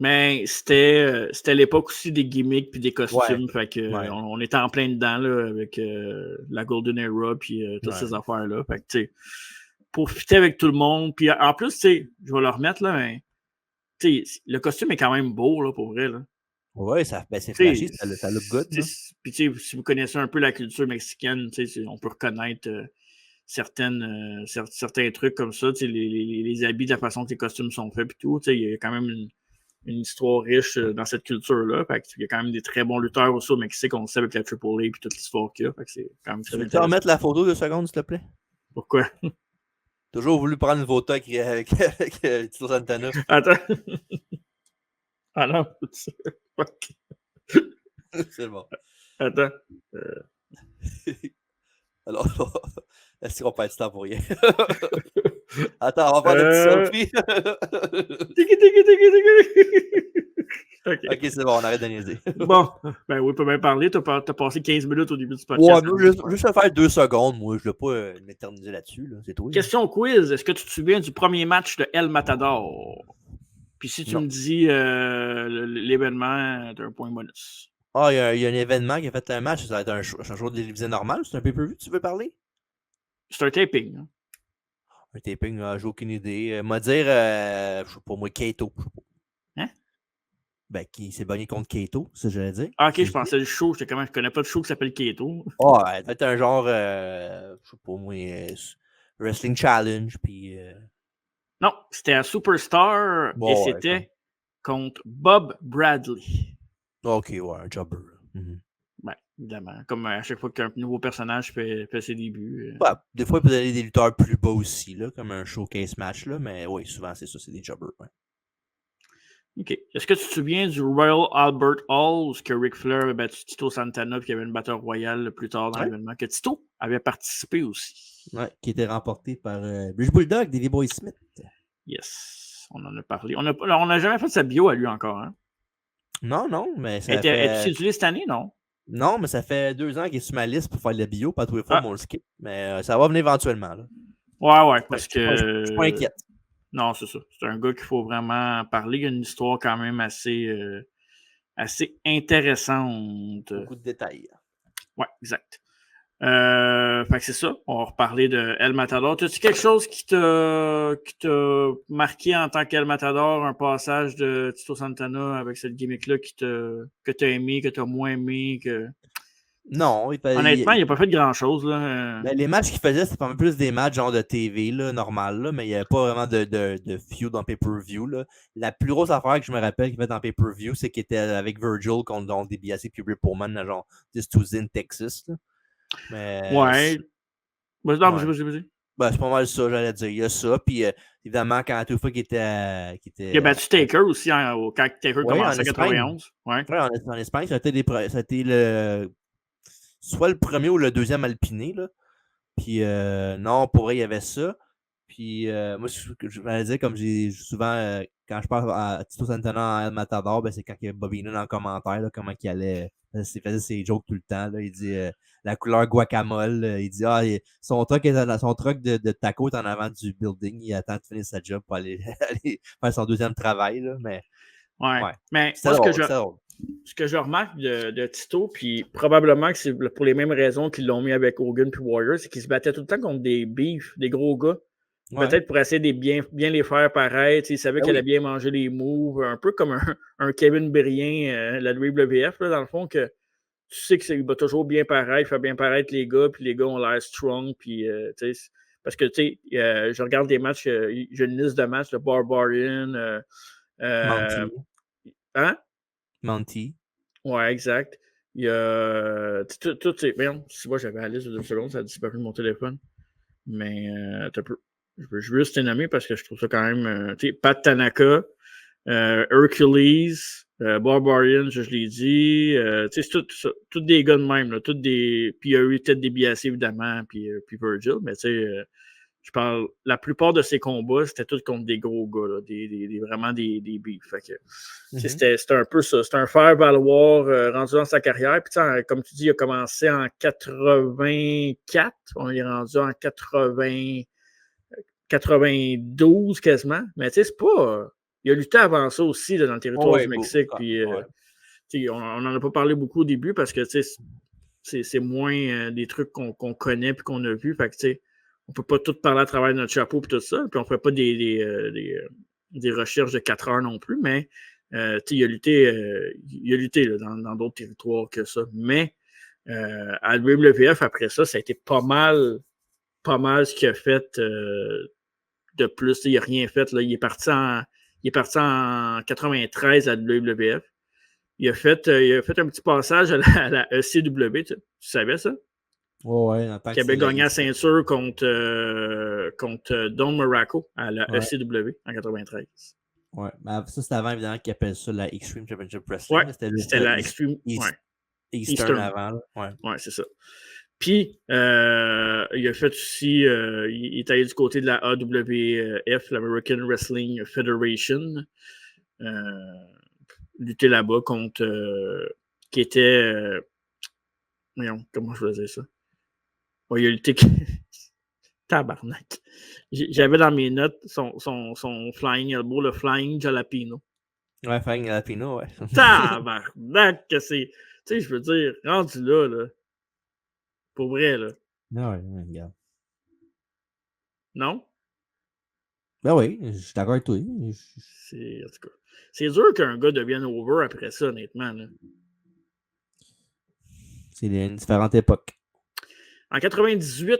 Mais c'était l'époque aussi des gimmicks puis des costumes. Ouais. Fait que on était en plein dedans là, avec la Golden Era puis toutes ces affaires-là. Fait que tu sais, pour fitter avec tout le monde. Puis en plus, tu sais, je vais le remettre là, mais tu sais, le costume est quand même beau là, pour vrai. Là. Oui, c'est flashy, ça look good. Puis tu sais, si vous connaissez un peu la culture mexicaine, on peut reconnaître certains trucs comme ça, les habits, de la façon que les costumes sont faits, puis tout. Il y a quand même une histoire riche dans cette culture-là. Il y a quand même des très bons lutteurs aussi au Mexique, on le sait avec la Triple A et toute l'histoire qu'il y a. C'est quand même très intéressant. Tu peux remettre la photo 2 secondes, s'il te plaît? Pourquoi? Toujours voulu prendre une photo avec Tito Santana. Attends. Ah non, c'est bon. Attends. Alors, est-ce qu'on perd du temps pour rien? Attends, on va faire le petit selfie. Ok, c'est bon, on arrête de niaiser. Bon, ben oui, on peut même parler. T'as passé 15 minutes au début du podcast. Ouais, juste faire 2 secondes, moi. Je ne vais pas m'éterniser là-dessus. Là. C'est tout. Question quiz. Est-ce que tu te souviens du premier match de El Matador? Puis si tu me dis l'événement, t'as un point bonus. Ah, il y a un événement qui a fait un match. Ça va être un show de télévisé normal. C'est un pay-per-view, tu veux parler? C'est un taping. Hein? Un taping, j'ai aucune idée. M'a dire, je sais pas moi, Kato. Hein? Ben, qui s'est bagné contre Kato, ça j'allais dire. Ah, ok, je pensais le show. Je connais pas de show qui s'appelle Kato. Ah, ouais, peut-être un genre, je sais pas moi, Wrestling Challenge, puis... Non, c'était à Superstar et c'était contre Bob Bradley. Ok, ouais, un jobber. Ben, évidemment. Comme à chaque fois qu'un nouveau personnage fait ses débuts. Bah, des fois, il peut y avoir des lutteurs plus bas aussi, là, comme un showcase match, là, mais oui, souvent, c'est ça, c'est des jobbers. Ouais. OK. Est-ce que tu te souviens du Royal Albert Hall où que Ric Flair avait battu Tito Santana et qu'il y avait une bataille royale plus tard dans l'événement, que Tito avait participé aussi? Ouais, qui était remporté par British Bulldog, Davey Boy Smith. Yes. On en a parlé. On n'a jamais fait sa bio à lui encore. Hein? Non, mais ça Elle fait... est utilisée cette année, non? Non, mais ça fait 2 ans qu'il est sur ma liste pour faire la bio, pas tous les fois, on le skip. Mais ça va venir éventuellement. Là. Ouais, parce que... Je suis pas inquiète. Non, c'est ça. C'est un gars qu'il faut vraiment parler. Il y a une histoire quand même assez intéressante. Beaucoup de détails. Ouais, exact. Fait que c'est ça. On va reparler de El Matador. As-tu quelque chose qui t'a marqué en tant qu'El Matador, un passage de Tito Santana avec cette gimmick-là que t'as aimé, que t'as moins aimé, que... Non, Honnêtement, il n'a pas fait grand-chose. Là. Ben, les matchs qu'il faisait, c'était pas mal plus des matchs genre de TV, là, normal, là, mais il n'y avait pas vraiment de feud en pay-per-view. Là. La plus grosse affaire que je me rappelle qu'il fait en pay-per-view, c'est qu'il était avec Virgil contre DiBiase puis Rip Pullman, genre This Tuesday in Texas. Là. Mais, ouais. Vas-y. Ben, c'est pas mal ça, j'allais dire. Il y a ça, puis évidemment, quand toute fois qu'il était. Il a battu Taker aussi quand Taker commençait en 91. Ouais. En Espagne, ça a été soit le premier ou le deuxième alpiné. Là. Puis non, pour vrai, il y avait ça. Puis moi, je vais dire, comme j'ai souvent, quand je parle à Tito Santana en El Matador, ben, c'est quand il y a Bobby Heenan dans le commentaire, là, comment il allait. Il faisait ses jokes tout le temps. Là. Il dit la couleur guacamole. Il dit son truck de taco est en avant du building. Il attend de finir sa job pour aller faire son deuxième travail. Là. Mais, ouais. Mais moi, ce que je remarque de Tito, puis probablement que c'est pour les mêmes raisons qu'ils l'ont mis avec Hogan puis Warrior, c'est qu'il se battait tout le temps contre des beefs, des gros gars. Ouais. Peut-être pour essayer de bien les faire paraître. Il savait qu'il allait bien manger les moves, un peu comme un Kevin Brien, la WWF, là, dans le fond, que tu sais qu'il va toujours bien paraître, il fait bien paraître les gars, puis les gars ont l'air strong, puis parce que, tu sais, je regarde des matchs, j'ai une liste de matchs, le Barbarian, Monty. Hein? Monty. Ouais, exact. Il y a. Tout c'est. Merde, si moi j'avais la liste de 2 secondes, ça a disparu de mon téléphone. Mais je veux juste les nommer parce que je trouve ça quand même. Pat Tanaka, Hercules, Barbarian, je l'ai dit. C'est tout des gars de même. Là, puis il y a eu peut-être des BSC évidemment, puis Virgil, mais tu sais. Je parle, la plupart de ces combats, c'était tous contre des gros gars, là, vraiment des beefs. Fait que, c'était un peu ça. C'était un faire-valoir rendu dans sa carrière. Puis, comme tu dis, il a commencé en 84. On est rendu en 92 quasiment. Mais tu sais, c'est pas. Il a lutté avant ça aussi là, dans le territoire du Mexique. Puis, on n'en a pas parlé beaucoup au début parce que c'est moins des trucs qu'on connaît et qu'on a vu. Fait que, tu sais, on peut pas tout parler à travers notre chapeau et tout ça, puis on ne fait pas des recherches de 4 heures non plus, mais il a lutté là, dans d'autres territoires que ça. Mais à WWF, après ça, ça a été pas mal ce qu'il a fait de plus. Il n'a rien fait. Là. Il est parti en 93 à WWF. Il a fait un petit passage à la ECW. Tu savais ça? Ouais, qui avait gagné la ceinture contre Don Muraco à la ECW en 93. Ouais, ben, ça c'était avant évidemment qu'ils appellent ça la Extreme Championship Wrestling. Ouais, c'était la Extreme Eastern avant. Ouais, c'est ça. Puis, il a fait aussi, il est allé du côté de la AWF, l'American Wrestling Federation, lutter là-bas contre, qui était, voyons, comment je faisais ça? Ouais, il a lutté. Tabarnak. J'avais dans mes notes son Flying Elbow, le Flying Jalapeno. Ouais, Flying Jalapeno, ouais. Tabarnak, que c'est. Tu sais, je veux dire, rendu là. Pour vrai, là. Non, ouais, regarde. Non? Ben oui, je suis d'accord avec toi. En tout cas, c'est dur qu'un gars devienne over après ça, honnêtement. Là. C'est une différente époque. En 98,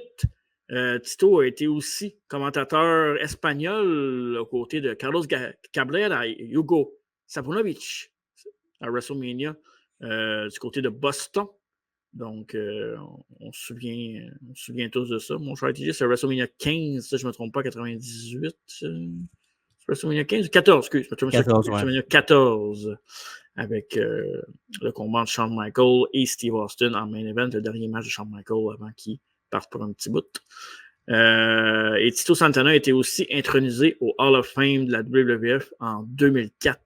Tito a été aussi commentateur espagnol aux côtés de Carlos Cabrera et Hugo Sapunovich à WrestleMania du côté de Boston. Donc, on se souvient tous de ça. Mon cher TJ, c'est WrestleMania 15, si je ne me trompe pas, 98. WrestleMania 15 ou 14, excuse. 14, WrestleMania 14, avec le combat de Shawn Michaels et Steve Austin en main event, le dernier match de Shawn Michaels avant qu'il parte pour un petit bout. Et Tito Santana a été aussi intronisé au Hall of Fame de la WWF en 2004.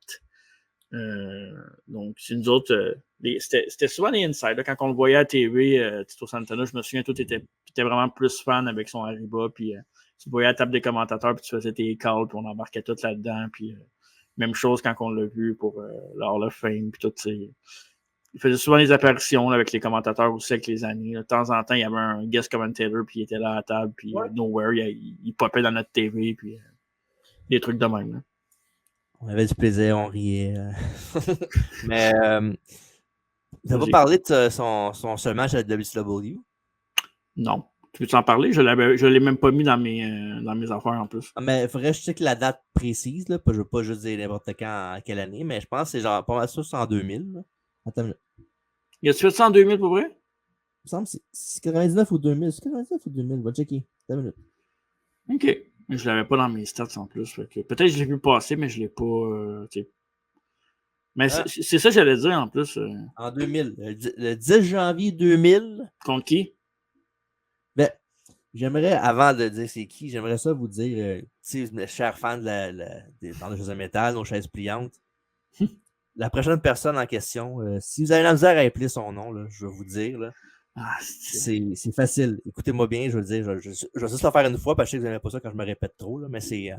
Donc, c'est nous autres. C'était souvent les insides. Là, quand on le voyait à la TV, Tito Santana, je me souviens, tout était vraiment plus fan avec son Arriba. Puis tu voyais à la table des commentateurs, puis tu faisais tes calls, puis on embarquait tout là-dedans. Puis même chose quand on l'a vu pour le Hall of Fame. Puis tout, il faisait souvent des apparitions là, avec les commentateurs aussi avec les années. Là. De temps en temps, il y avait un guest commentator, puis il était là à la table, puis nowhere, il popait dans notre TV, puis des trucs de même. Là. On avait du plaisir, on riait. Mais t'as pas parlé de son seul match à la WCW? Non. Tu veux-tu en parler? Je l'ai même pas mis dans mes affaires en plus. Mais il faudrait que je check la date précise. Là. Je veux pas juste dire n'importe quand, quelle année, mais je pense que c'est genre pas mal ça, c'est en 2000. Là. Attends. Y a-tu fait ça en 2000 pour vrai? Il me semble que c'est 99 ou 2000. C'est 99 ou 2000? Va checker. Attends une minute. OK. Je l'avais pas dans mes stats en plus. Peut-être que je l'ai vu passer, mais je l'ai pas. Mais c'est ça que j'allais dire en plus. En 2000. Le 10 janvier 2000. Contre qui? Ben, j'aimerais, avant de dire c'est qui, j'aimerais ça vous dire, chers fans des bandes de choses de métal, nos chaises pliantes, la prochaine personne en question, si vous avez la misère à appeler son nom, là, je vais vous dire, là, c'est facile. Écoutez-moi bien, je vais le dire, je vais juste le faire une fois parce que je sais que vous n'aimez pas ça quand je me répète trop, là, mais c'est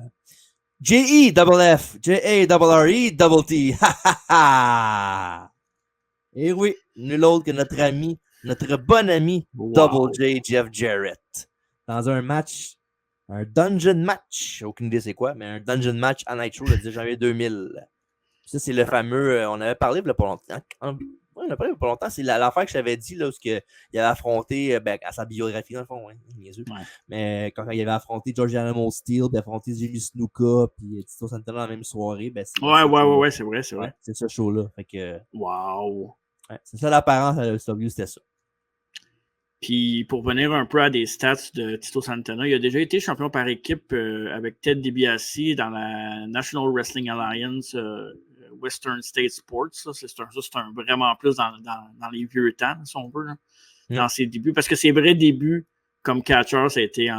J-E-F-F, J-A-R-R-E-T-T. Et oui, nul autre que notre ami, notre bon ami, Double J, Jeff Jarrett. Dans un match, un dungeon match, aucune idée c'est quoi, mais un dungeon match à Nitro le 10 janvier 2000. Ça, c'est le fameux, on avait parlé il y a pas longtemps. On a parlé il y a pas longtemps, c'est l'affaire que je t'avais dit, là, où il avait affronté, à sa biographie, dans le fond, mais quand il avait affronté George Animal Steel, puis affronté Jimmy Snuka, puis Tito Santana dans la même soirée, ben c'est vrai. C'est ce show-là. Fait que, wow! Ouais, c'est ça l'apparence à la WCW, c'était ça. Puis pour venir un peu à des stats de Tito Santana, il a déjà été champion par équipe avec Ted DiBiase dans la National Wrestling Alliance Western State Sports. Ça, c'est vraiment plus dans les vieux temps, si on veut, là, dans ses débuts. Parce que ses vrais débuts comme catcher, ça a été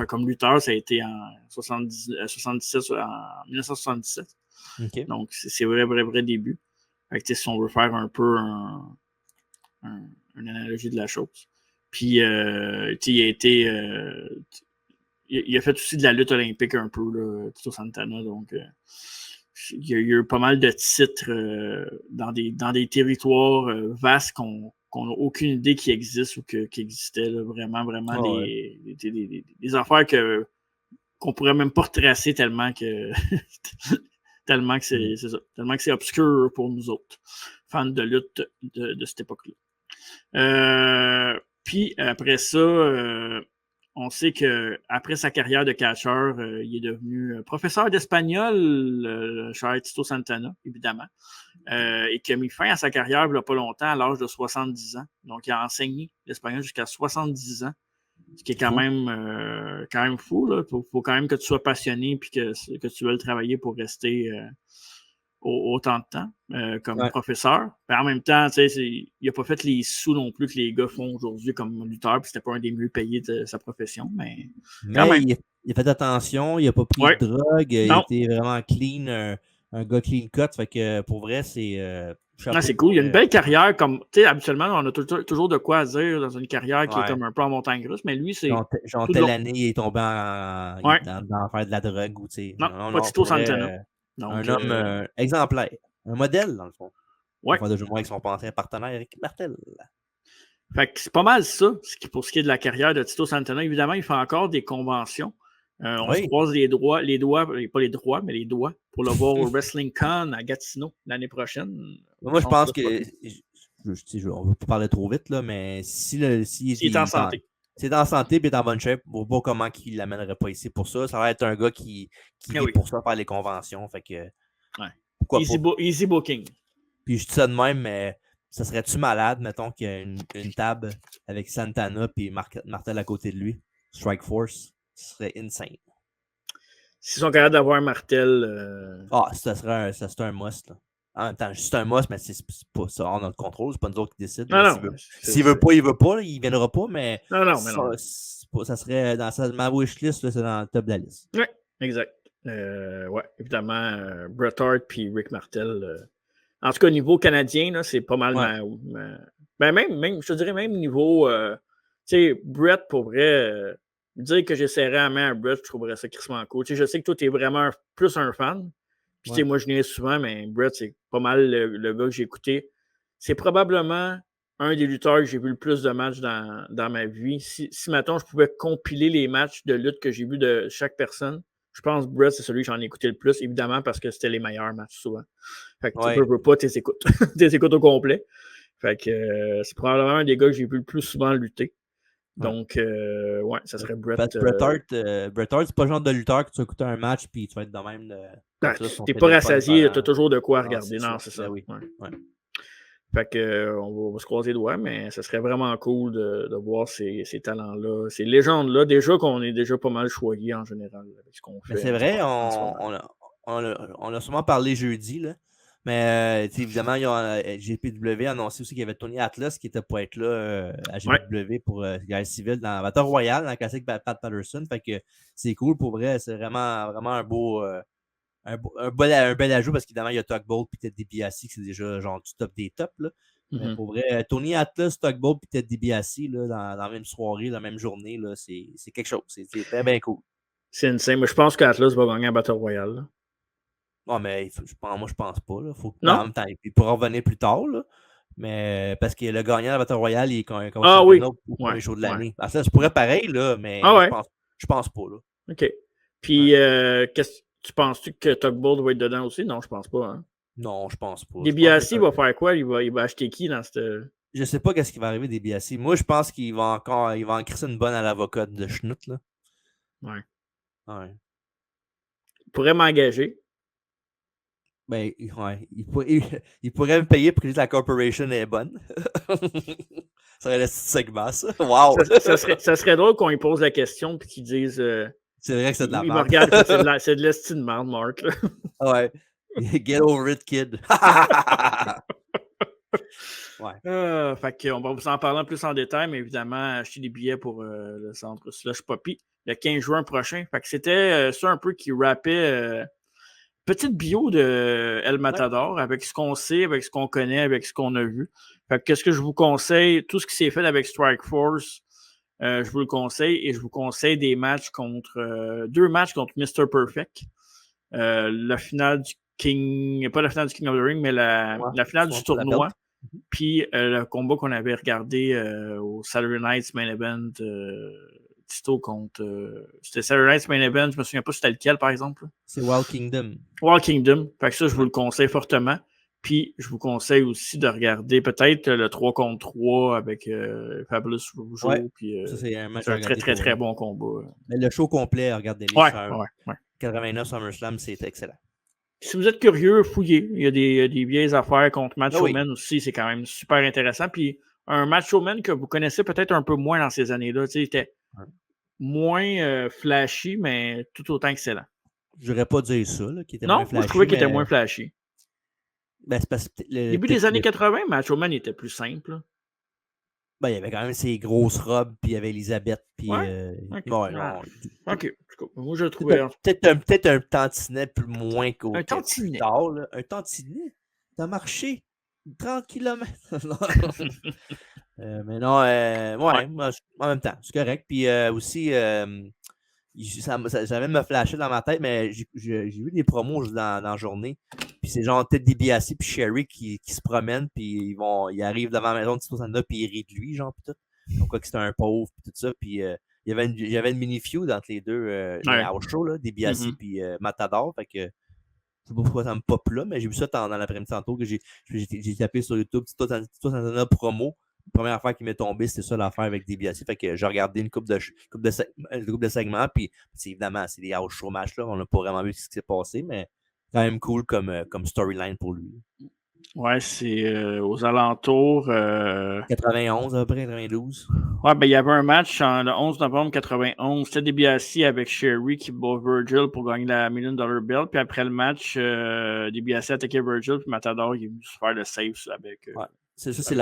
comme lutteur, ça a été en 1977. Okay. Donc, c'est ses vrais débuts. Fait que, si on veut faire un peu une analogie de la chose. Puis, il a été... il a fait aussi de la lutte olympique un peu, là, Tito Santana. Donc, il y a eu pas mal de titres dans des territoires vastes qu'on n'a aucune idée qui existent ou qui existaient. Là, vraiment des affaires qu'on pourrait même pas retracer tellement que c'est ça. Tellement que c'est obscur pour nous autres, fans de lutte de cette époque-là. Puis après ça, on sait qu'après sa carrière de catcheur, il est devenu professeur d'espagnol, cher Tito Santana, évidemment, et qui a mis fin à sa carrière il n'y a pas longtemps, à l'âge de 70 ans. Donc, il a enseigné l'espagnol jusqu'à 70 ans, ce qui est quand même fou. Il faut quand même que tu sois passionné et que tu veuilles travailler pour rester autant de temps comme professeur. Mais en même temps, il n'a pas fait les sous non plus que les gars font aujourd'hui comme lutteur, puis c'était pas un des mieux payés de sa profession, mais quand même. Il a fait attention, il n'a pas pris de drogue, il était vraiment clean, un gars clean cut, fait que pour vrai, c'est... c'est cool, il a une belle carrière, comme, tu sais, habituellement, on a toujours de quoi dire dans une carrière qui est comme un peu en montagne russe, mais lui, c'est... Genre telle année, il est tombé dans faire de la drogue, ou tu sais... Non, pas Tito Santana. Donc, un homme exemplaire. Un modèle, dans le fond. Ouais. Enfin, de jouer avec son partenaire, Eric Martel. Fait que c'est pas mal ça, pour ce qui est de la carrière de Tito Santana. Évidemment, il fait encore des conventions. On se croise les doigts, pas les droits, mais les doigts, pour le voir au Wrestling Con à Gatineau l'année prochaine. Moi, je pense que... on ne veut pas parler trop vite, là, mais s'il est en santé. C'est en santé et est en bonne shape, on ne voit pas comment il ne l'amènerait pas ici pour ça. Ça va être un gars qui est pour ça, faire les conventions. Fait que, easy booking. Puis je dis ça de même, mais Ça serait-tu malade, mettons, qu'il y a une table avec Santana et Martel à côté de lui? Strike Force. Ce serait insane. S'ils sont capables d'avoir un Martel. Ça serait un must. Là. En même temps, c'est un must, mais c'est pas ça hors notre contrôle. C'est pas nous autres qui décident. Non, non. S'il veut pas, il veut pas. Il viendra pas, mais. Non, mais non. Ça serait dans ma wishlist, c'est dans le top de la liste. Oui, exact. Ouais, évidemment, Bret Hart puis Rick Martel. En tout cas, au niveau canadien, là, c'est pas mal ben même, je te dirais même niveau. Tu sais, Bret, pour vrai, dire que j'essaierais à main à Bret, je trouverais ça crissement cool. Tu sais, je sais que toi, t'es vraiment plus un fan. Puis, tu sais, moi, je niaise souvent, mais Bret, c'est pas mal le gars que j'ai écouté. C'est probablement un des lutteurs que j'ai vu le plus de matchs dans ma vie. Si mettons, je pouvais compiler les matchs de lutte que j'ai vus de chaque personne, je pense que Bret, c'est celui que j'en ai écouté le plus, évidemment, parce que c'était les meilleurs matchs souvent. Fait que tu peux pas, t'es écoutes. T'es écoutes au complet. Fait que c'est probablement un des gars que j'ai vu le plus souvent lutter. Donc, ouais, ça serait Bret. Bret Hart, c'est pas le genre de lutteur que tu vas écouter un match puis tu vas être de même. T'es pas rassasié, t'as toujours de quoi regarder. Non, c'est ça. Ben oui. Ouais. Fait que on va se croiser les doigts, mais ça serait vraiment cool de voir ces talents-là, ces légendes-là. Déjà qu'on est déjà pas mal choyés en général avec ce qu'on fait. Mais c'est vrai, on a sûrement parlé jeudi, là. Mais évidemment, GPW a annoncé aussi qu'il y avait Tony Atlas qui était pour être là à GPW pour Guerre civile dans Battle Royale, dans la classique Pat Patterson. Fait que c'est cool pour vrai. C'est vraiment un beau. Un bel ajout parce qu'évidemment, il y a Tugboat et Ted DiBiase qui c'est déjà genre du top des tops. Là. Mais pour vrai, Tony Atlas, Tugboat et Ted DiBiase dans la même soirée, la même journée, là, c'est quelque chose. C'est très bien cool. C'est insane. Mais je pense qu'Atlas va gagner un Battle Royale. Là. Non, mais moi, je pense pas. Là. Non? En même temps, il pourra revenir plus tard. Là. Mais parce que le gagnant de la Battle Royale, il est comme oui. au premier show de l'année. Ouais. Ça, je pourrais pareil, là, mais je pense pas. Là. OK. Puis, tu penses-tu que Tugboat va être dedans aussi? Non, je pense pas. Hein? Non, je pense pas. DiBiase va faire quoi? Il va acheter qui dans cette. Je sais pas qu'est-ce qui va arriver DiBiase. Moi, je pense qu'il va en crisser une bonne à l'avocat de Schnutt. Là. Ouais. Ouais. Il pourrait m'engager. Ben, ouais. Il pourrait me payer pour que la corporation est bonne. Ça serait le segment, ça. Wow! Ça serait drôle qu'on lui pose la question et qu'il dise. C'est vrai que c'est de la merde. Il me regarde c'est de l'estime de merde, Mark. Ouais. Get over it, kid. Ouais. Fait qu'on va vous en parler plus en détail, mais évidemment, acheter des billets pour le centre Slush Poppy le 15 juin prochain. Fait que c'était ça un peu qui rappait petite bio de El Matador avec ce qu'on sait, avec ce qu'on connaît, avec ce qu'on a vu. Fait que qu'est-ce que je vous conseille? Tout ce qui s'est fait avec Strike Force, je vous le conseille et je vous conseille des matchs deux matchs contre Mr. Perfect. La finale du King, pas la finale du King of the Ring, mais la finale du tournoi. Puis le combat qu'on avait regardé au Saturday Night's Main Event, Tito contre. C'était Saturday Night's Main Event, je me souviens pas c'était lequel par exemple. C'est Wild Kingdom. Wild Kingdom. Fait que ça, je vous le conseille fortement. Puis je vous conseille aussi de regarder peut-être le 3 contre 3 avec Fabulous Rougeau. Puis c'est un très, très, très bon combat. Mais le show complet, regardez-les. Ouais. 89 SummerSlam, c'est excellent. Si vous êtes curieux, fouillez. Il y a des vieilles affaires contre Macho Man aussi. C'est quand même super intéressant. Puis un Macho Man que vous connaissez peut-être un peu moins dans ces années-là. Il était moins flashy, mais tout autant excellent. Je n'aurais pas dire ça, qu'il était moins flashy. Moi, je trouvais qu'il était moins flashy. Ben, c'est parce que début des années 80, Macho Man était plus simple. Ben, il y avait quand même ses grosses robes, puis il y avait Elisabeth, puis... OK. Moi, je trouvais... Peut-être un tantinet plus moins qu'au... Un tantinet? Un tantinet? T'as marché 30 km. Mais non, moi, en même temps, c'est correct. Puis aussi, ça vient me flasher dans ma tête, mais j'ai vu des promos dans la journée. Puis c'est genre Ted DiBiase puis Sherry qui se promènent, puis ils arrivent devant la maison de Tito Santana, puis ils rient de lui, genre, puis tout. Donc, quoi que c'était un pauvre, puis tout ça. Puis il y avait une mini-feud entre les deux, au show, là, DiBiase puis Matador. Fait que je sais pas pourquoi ça me pop là, mais j'ai vu ça dans l'après-midi tantôt que j'ai tapé sur YouTube Tito Santana promo. La première affaire qui m'est tombée, c'était ça l'affaire avec DiBiase. Fait que j'ai regardé une couple de segments, puis évidemment, c'est des house show match, là. On n'a pas vraiment vu ce qui s'est passé, mais quand même cool comme storyline pour lui. Ouais, c'est aux alentours. 91 à peu près, 92. Ouais, ben il y avait un match le 11 novembre 91. C'était DiBiase avec Sherry qui bat Virgil pour gagner la $1 million belt. Puis après le match, DiBiase attaquait Virgil. Puis Matador, il est venu se faire le save avec. Ouais. Ça, c'est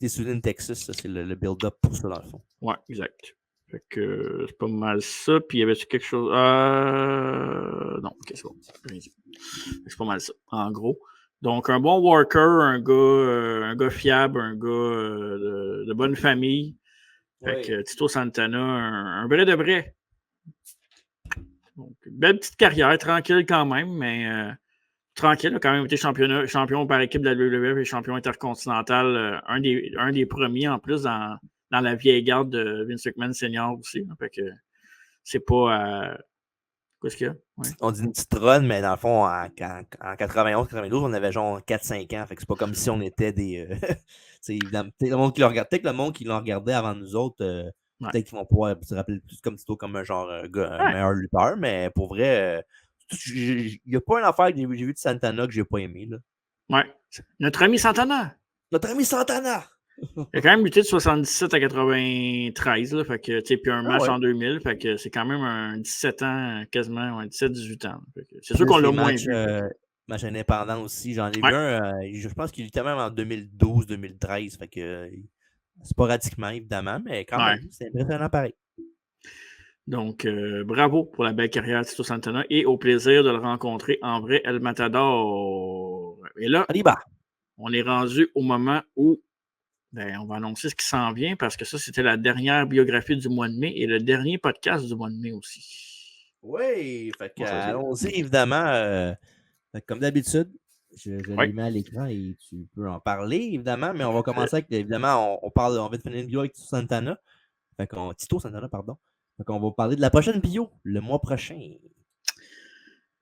des Southern Texas. Ça, c'est le build-up pour ça, dans le fond. Ouais, exact. Fait que c'est pas mal ça. Puis y avait-tu quelque chose. Non, ok, c'est bon. C'est pas mal ça, en gros. Donc, un bon worker, un gars fiable, un gars de bonne famille. Fait que Tito Santana, un vrai de vrai. Donc, belle petite carrière, tranquille quand même, mais tranquille. Il a quand même été champion par équipe de la WWF et champion intercontinental. Un des premiers en plus dans la vieille garde de Vince McMahon Senior aussi. Fait que c'est pas. Qu'est-ce qu'il y a? Ouais. On dit une petite run, mais dans le fond, en 91-92, on avait genre 4-5 ans. Fait que c'est pas comme si on était des. Évidemment, le monde qui le regardait, peut-être le monde qui l'ont regardé avant nous autres, peut-être qu'ils vont pouvoir se rappeler plus comme Tito comme un meilleur lutteur, mais pour vrai, il n'y a pas une affaire que j'ai vu de Santana que j'ai pas aimé. Là. Ouais. Notre ami Santana! Notre ami Santana! Il a quand même lutté de 77 à 93, là, fait que, puis un match en 2000, fait que c'est quand même un 17 ans, quasiment, 17-18 ans. C'est sûr qu'on l'a moins vu. Match indépendant aussi, j'en ai vu un, je pense qu'il luttait même en 2012-2013, fait que sporadiquement, évidemment, mais quand même, c'est impressionnant pareil. Donc, bravo pour la belle carrière de Tito Santana et au plaisir de le rencontrer en vrai, El Matador. Et là, on est rendu au moment où on va annoncer ce qui s'en vient parce que ça, c'était la dernière biographie du mois de mai et le dernier podcast du mois de mai aussi. Oui, fait que, allons-y, évidemment. Comme d'habitude, je l'ai mis à l'écran et tu peux en parler, évidemment, mais on va commencer avec, évidemment, on va finir une bio avec Tito Santana. Tito Santana, pardon. Fait qu'on va parler de la prochaine bio, le mois prochain.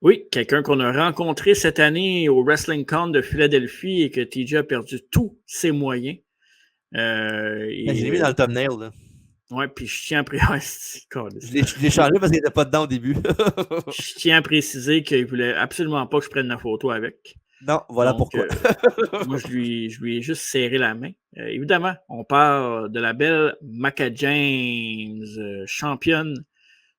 Oui, quelqu'un qu'on a rencontré cette année au Wrestling Con de Philadelphie et que TJ a perdu tous ses moyens. Je l'ai mis dans le thumbnail, là. Ouais, puis je tiens à préciser. Je l'ai changé parce qu'il n'était pas dedans au début. Je tiens à préciser qu'il ne voulait absolument pas que je prenne la photo avec. Non, voilà pourquoi. Moi, je lui ai juste serré la main. Évidemment, on parle de la belle Micah James, championne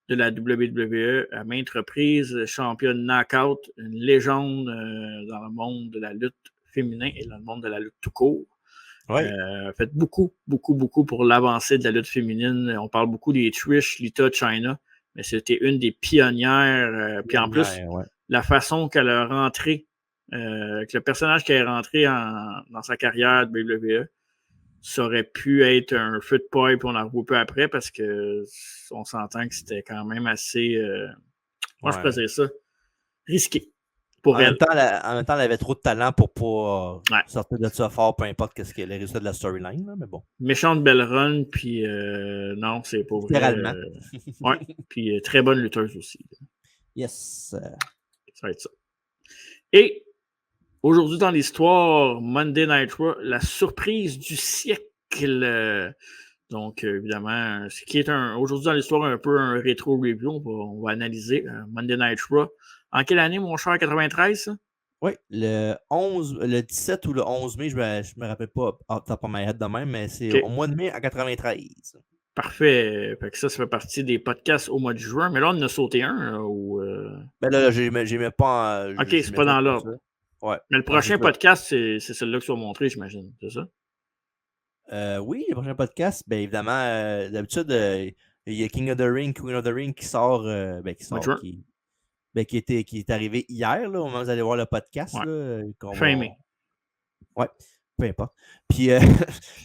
de la WWE à maintes reprises, championne knockout, une légende dans le monde de la lutte féminin et dans le monde de la lutte tout court. Fait beaucoup pour l'avancée de la lutte féminine. On parle beaucoup des Trish, Lita, Chyna, mais c'était une des pionnières. Puis en plus, la façon qu'elle a rentré, que le personnage qu'elle est rentré dans sa carrière de WWE, ça aurait pu être un feu de paille puis on en revoit peu après parce qu'on s'entend que c'était quand même assez, moi je faisais ça, risqué. En même temps, elle avait trop de talent pour pas sortir de ça fort, peu importe ce que les résultats de la storyline, mais bon. Méchante belle run, puis non, c'est pas vrai. Littéralement. Ouais, puis très bonne lutteuse aussi. Yes. Ça va être ça. Et aujourd'hui dans l'histoire, Monday Night Raw, la surprise du siècle. Donc, évidemment, ce qui est aujourd'hui dans l'histoire un peu un rétro review, on va analyser Monday Night Raw. En quelle année, mon cher, 93, ça? Oui, le 17 ou le 11 mai, je me rappelle pas top of my head de même, mais c'est au mois de mai en 93. Parfait. Fait que ça fait partie des podcasts au mois de juin, mais là, on en a sauté un. Ben là, j'aimais pas. OK, c'est pas dans l'ordre. Ouais. Mais le prochain podcast, c'est celui-là que tu vas montrer, j'imagine. C'est ça? Oui, le prochain podcast, bien évidemment, d'habitude, il y a King of the Ring, Queen of the Ring qui sort, qui est arrivé hier, là, au moment où vous allez voir le podcast. Là, fin mai. Ouais, peu importe. Puis,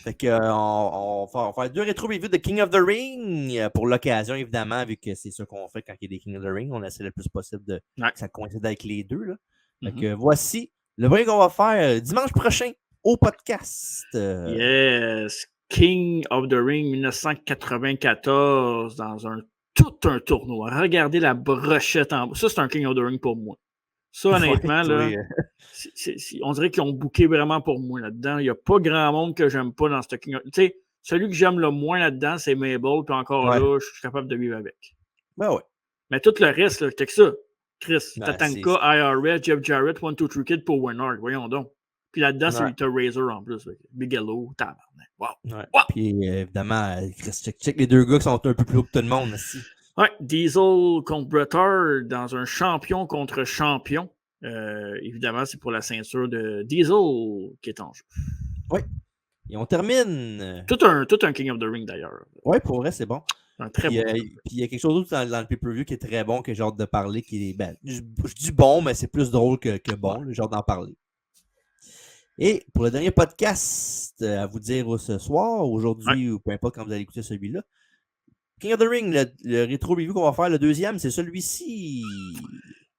fait que, on va faire 2 rétro-reviews de King of the Ring pour l'occasion, évidemment, vu que c'est ça qu'on fait quand il y a des King of the Ring. On essaie le plus possible que ça coïncide avec les deux. Là. Fait que, voici le premier qu'on va faire dimanche prochain au podcast. Yes! King of the Ring 1994 dans tout un tournoi. Regardez la brochette en bas. Ça, c'est un King of the Ring pour moi. Ça, honnêtement, là, on dirait qu'ils ont booké vraiment pour moi là-dedans. Il n'y a pas grand monde que j'aime pas dans ce King of... Tu sais, celui que j'aime le moins là-dedans, c'est Mabel, puis encore là, je suis capable de vivre avec. Ben ouais. Mais tout le reste, là, c'est que ça. Chris, Tatanka, IRS, Jeff Jarrett, 1, 2, 3 Kid pour Winard. Voyons donc. Puis là-dedans, c'est un Razor en plus. Bigelow, tabarnak. Wow. Ouais. Wow. Puis évidemment, check les deux gars qui sont un peu plus hauts que tout le monde aussi. Ouais, Diesel contre Bret Hart dans un champion contre champion. Évidemment, c'est pour la ceinture de Diesel qui est en jeu. Oui. Et on termine. Tout un King of the Ring d'ailleurs. Oui, pour vrai, c'est bon. Un très bon. Puis il y a quelque chose d'autre dans le pay-per-view qui est très bon, que j'ai hâte de parler, qui est. Ben, je dis bon, mais c'est plus drôle que bon. J'ai hâte d'en parler. Et pour le dernier podcast, à vous dire ce soir, aujourd'hui, ou peu importe quand vous allez écouter celui-là, King of the Ring, le rétro review qu'on va faire, le deuxième, c'est celui-ci.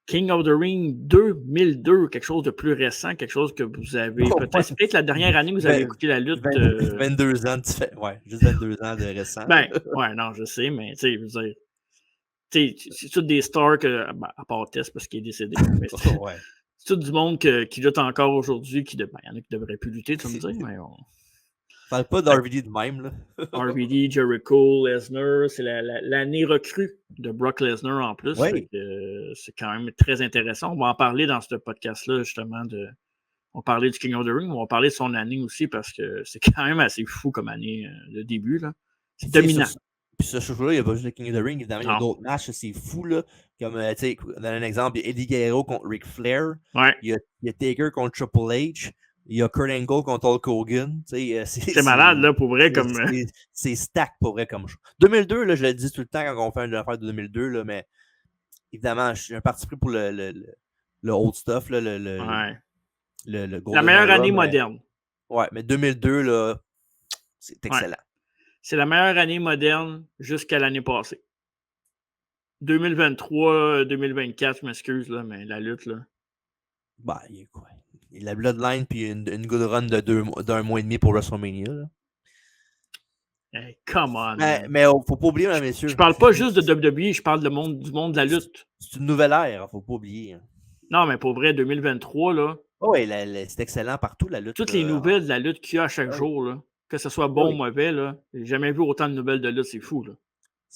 King of the Ring 2002, quelque chose de plus récent, quelque chose que vous avez peut-être. C'est peut-être la dernière année que vous avez écouté la lutte. 22 ans, juste 22 ans de récent. Non, je sais, mais tu sais, je veux dire. C'est tout des stars à part Tess parce qu'il est décédé. C'est tout du monde qui lutte encore aujourd'hui. Il y en a qui devraient plus lutter, tu me dis. Mais parle pas d'RVD de même, là. RVD, Jericho, Lesnar, c'est l'année recrue de Brock Lesnar en plus. Oui. C'est quand même très intéressant. On va en parler dans ce podcast-là, justement. On va parler du King of the Ring, on va parler de son année aussi parce que c'est quand même assez fou comme année, le début. Là. C'est dominant. Puis ce show-là, il n'y a pas juste le King of the Ring, évidemment, il y a d'autres matchs, c'est fou, là. Comme, tu sais, dans un exemple, il y a Eddie Guerrero contre Ric Flair. Ouais. Il y a Taker contre Triple H. Il y a Kurt Angle contre Hulk Hogan. C'est malade, là, pour vrai. C'est stack, pour vrai, comme show. 2002, là, je le dis tout le temps quand on fait une affaire de 2002, là, mais évidemment, je suis un parti pris pour le old stuff, là, le la meilleure année moderne. Ouais, mais 2002, là, c'est excellent. Ouais. C'est la meilleure année moderne jusqu'à l'année passée. 2023, 2024, je m'excuse, là, mais la lutte, là. Bah, il y a quoi? Il y a la Bloodline puis une good run d'un mois et demi pour WrestleMania, là. Hey, come on. Mais faut pas oublier, là, messieurs. Je parle pas juste de WWE, je parle du monde de la lutte. C'est une nouvelle ère, faut pas oublier. Hein. Non, mais pour vrai, 2023, là. Oh, oui, c'est excellent partout, la lutte. Toutes les nouvelles de la lutte qu'il y a à chaque jour, là. Que ce soit bon ou mauvais, là. J'ai jamais vu autant de nouvelles de lutte, c'est fou, là.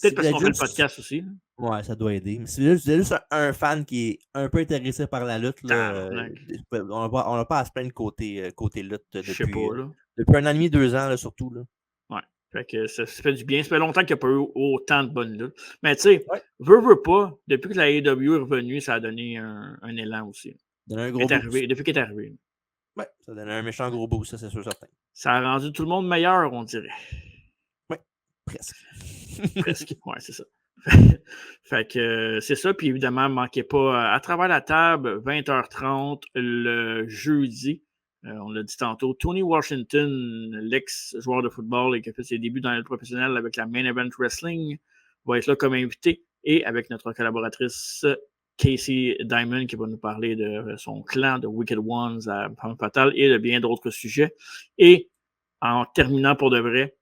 Peut-être parce qu'on fait le podcast aussi. Là. Ouais, ça doit aider. Mais si vous êtes juste un fan qui est un peu intéressé par la lutte, là, on n'a pas à se plaindre côté lutte depuis un an et demi, 2 ans, là, surtout. Là. Ouais. Fait que ça fait du bien. Ça fait longtemps qu'il n'y a pas eu autant de bonnes luttes. Mais tu sais, veut pas, depuis que la AEW est revenue, ça a donné un élan aussi. Un gros depuis qu'elle est arrivée. Ouais, ça a donné un méchant gros boost, ça, c'est sûr certain. Ça a rendu tout le monde meilleur, on dirait. Ouais, presque. Presque, ouais, c'est ça. Fait que c'est ça, puis évidemment, ne manquez pas à travers la table, 20h30 le jeudi. On l'a dit tantôt, Tony Washington, l'ex-joueur de football et qui a fait ses débuts dans le professionnel avec la Main Event Wrestling, va être là comme invité et avec notre collaboratrice Casey Diamond qui va nous parler de son clan de Wicked Ones à Femme Fatale et de bien d'autres sujets. Et en terminant pour de vrai,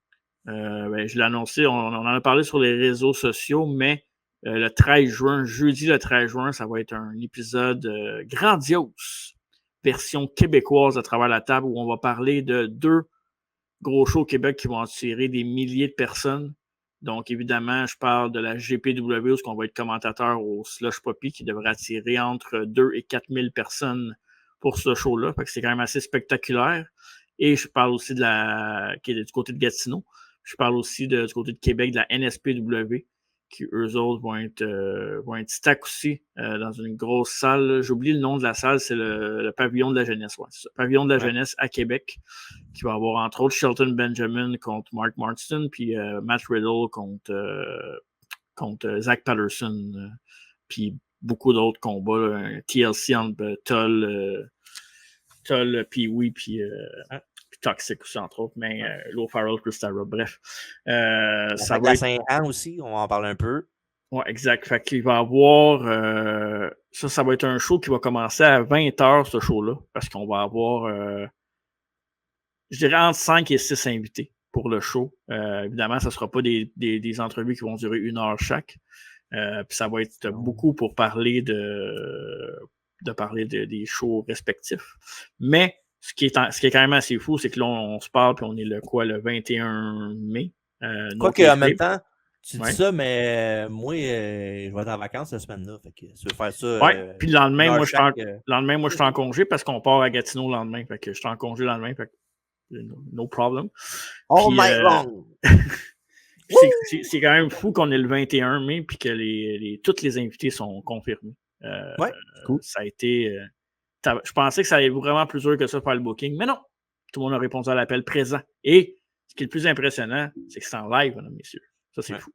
je l'ai annoncé, on en a parlé sur les réseaux sociaux, mais le 13 juin, jeudi le 13 juin, ça va être un épisode grandiose, version québécoise à travers la table, où on va parler de 2 gros shows au Québec qui vont attirer des milliers de personnes. Donc, évidemment, je parle de la GPW, où on va être commentateur au Slush Poppy, qui devrait attirer entre 2 et 4 000 personnes pour ce show-là. Fait que c'est quand même assez spectaculaire. Et je parle aussi qui est du côté de Gatineau. Je parle aussi du côté de Québec, de la NSPW, qui eux autres vont être stack aussi dans une grosse salle. J'oublie le nom de la salle, c'est le Pavillon de la Jeunesse. Ouais, c'est ça. Pavillon de la Jeunesse à Québec, qui va avoir entre autres Shelton Benjamin contre Mark Marston, puis Matt Riddle contre Zach Patterson, puis beaucoup d'autres combats. Un TLC entre Toll, Pee-Wee, puis Toxic aussi, entre autres, mais Low Farrell, Chris Tara, bref. Ça va être Saint-Anne aussi, on va en parler un peu. Oui, exact. Fait qu'il va y avoir... ça va être un show qui va commencer à 20h, ce show-là, parce qu'on va avoir, je dirais, entre 5 et 6 invités pour le show. Évidemment, ça ne sera pas des entrevues qui vont durer 1 heure chaque. Puis ça va être beaucoup pour parler des shows respectifs. Mais ce qui est quand même assez fou, c'est que là, on se parle, puis on est le 21 mai. Quoique, en même temps, Tu dis ça, mais moi, je vais être en vacances cette semaine-là. Fait que tu veux faire ça. Oui, puis le lendemain, moi, je suis en congé parce qu'on part à Gatineau le lendemain. Fait que je suis en congé le lendemain. Fait que no problem. All night long! C'est quand même fou qu'on ait le 21 mai et que tous les invités sont confirmés. Cool. Ça a été. Je pensais que ça allait être vraiment plus dur que ça faire le booking, mais non. Tout le monde a répondu à l'appel présent. Et ce qui est le plus impressionnant, c'est que c'est en live, mesdames et messieurs. Ça, c'est fou.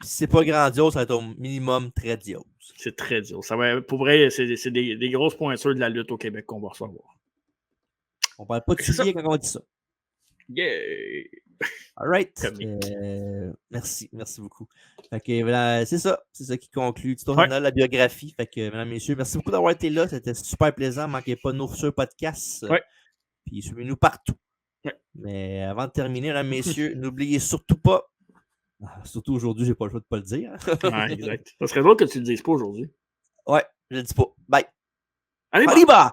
Si c'est pas grandiose, ça va être au minimum très diose. C'est très dur. Pour vrai, c'est des grosses pointures de la lutte au Québec qu'on va recevoir. On parle pas de souliers quand on dit ça. Yeah! All right. Merci beaucoup. Fait que, voilà, c'est ça qui conclut la biographie. Fait que, mesdames et messieurs, merci beaucoup d'avoir été là. C'était super plaisant. Ne manquez pas nos futurs podcasts. Puis suivez-nous partout. Mais avant de terminer, mesdames et messieurs, n'oubliez surtout pas. Surtout aujourd'hui, j'ai pas le choix de pas le dire. Exact. Ça serait drôle que tu le dises pas aujourd'hui. Ouais, je le dis pas. Bye. Allez, bye!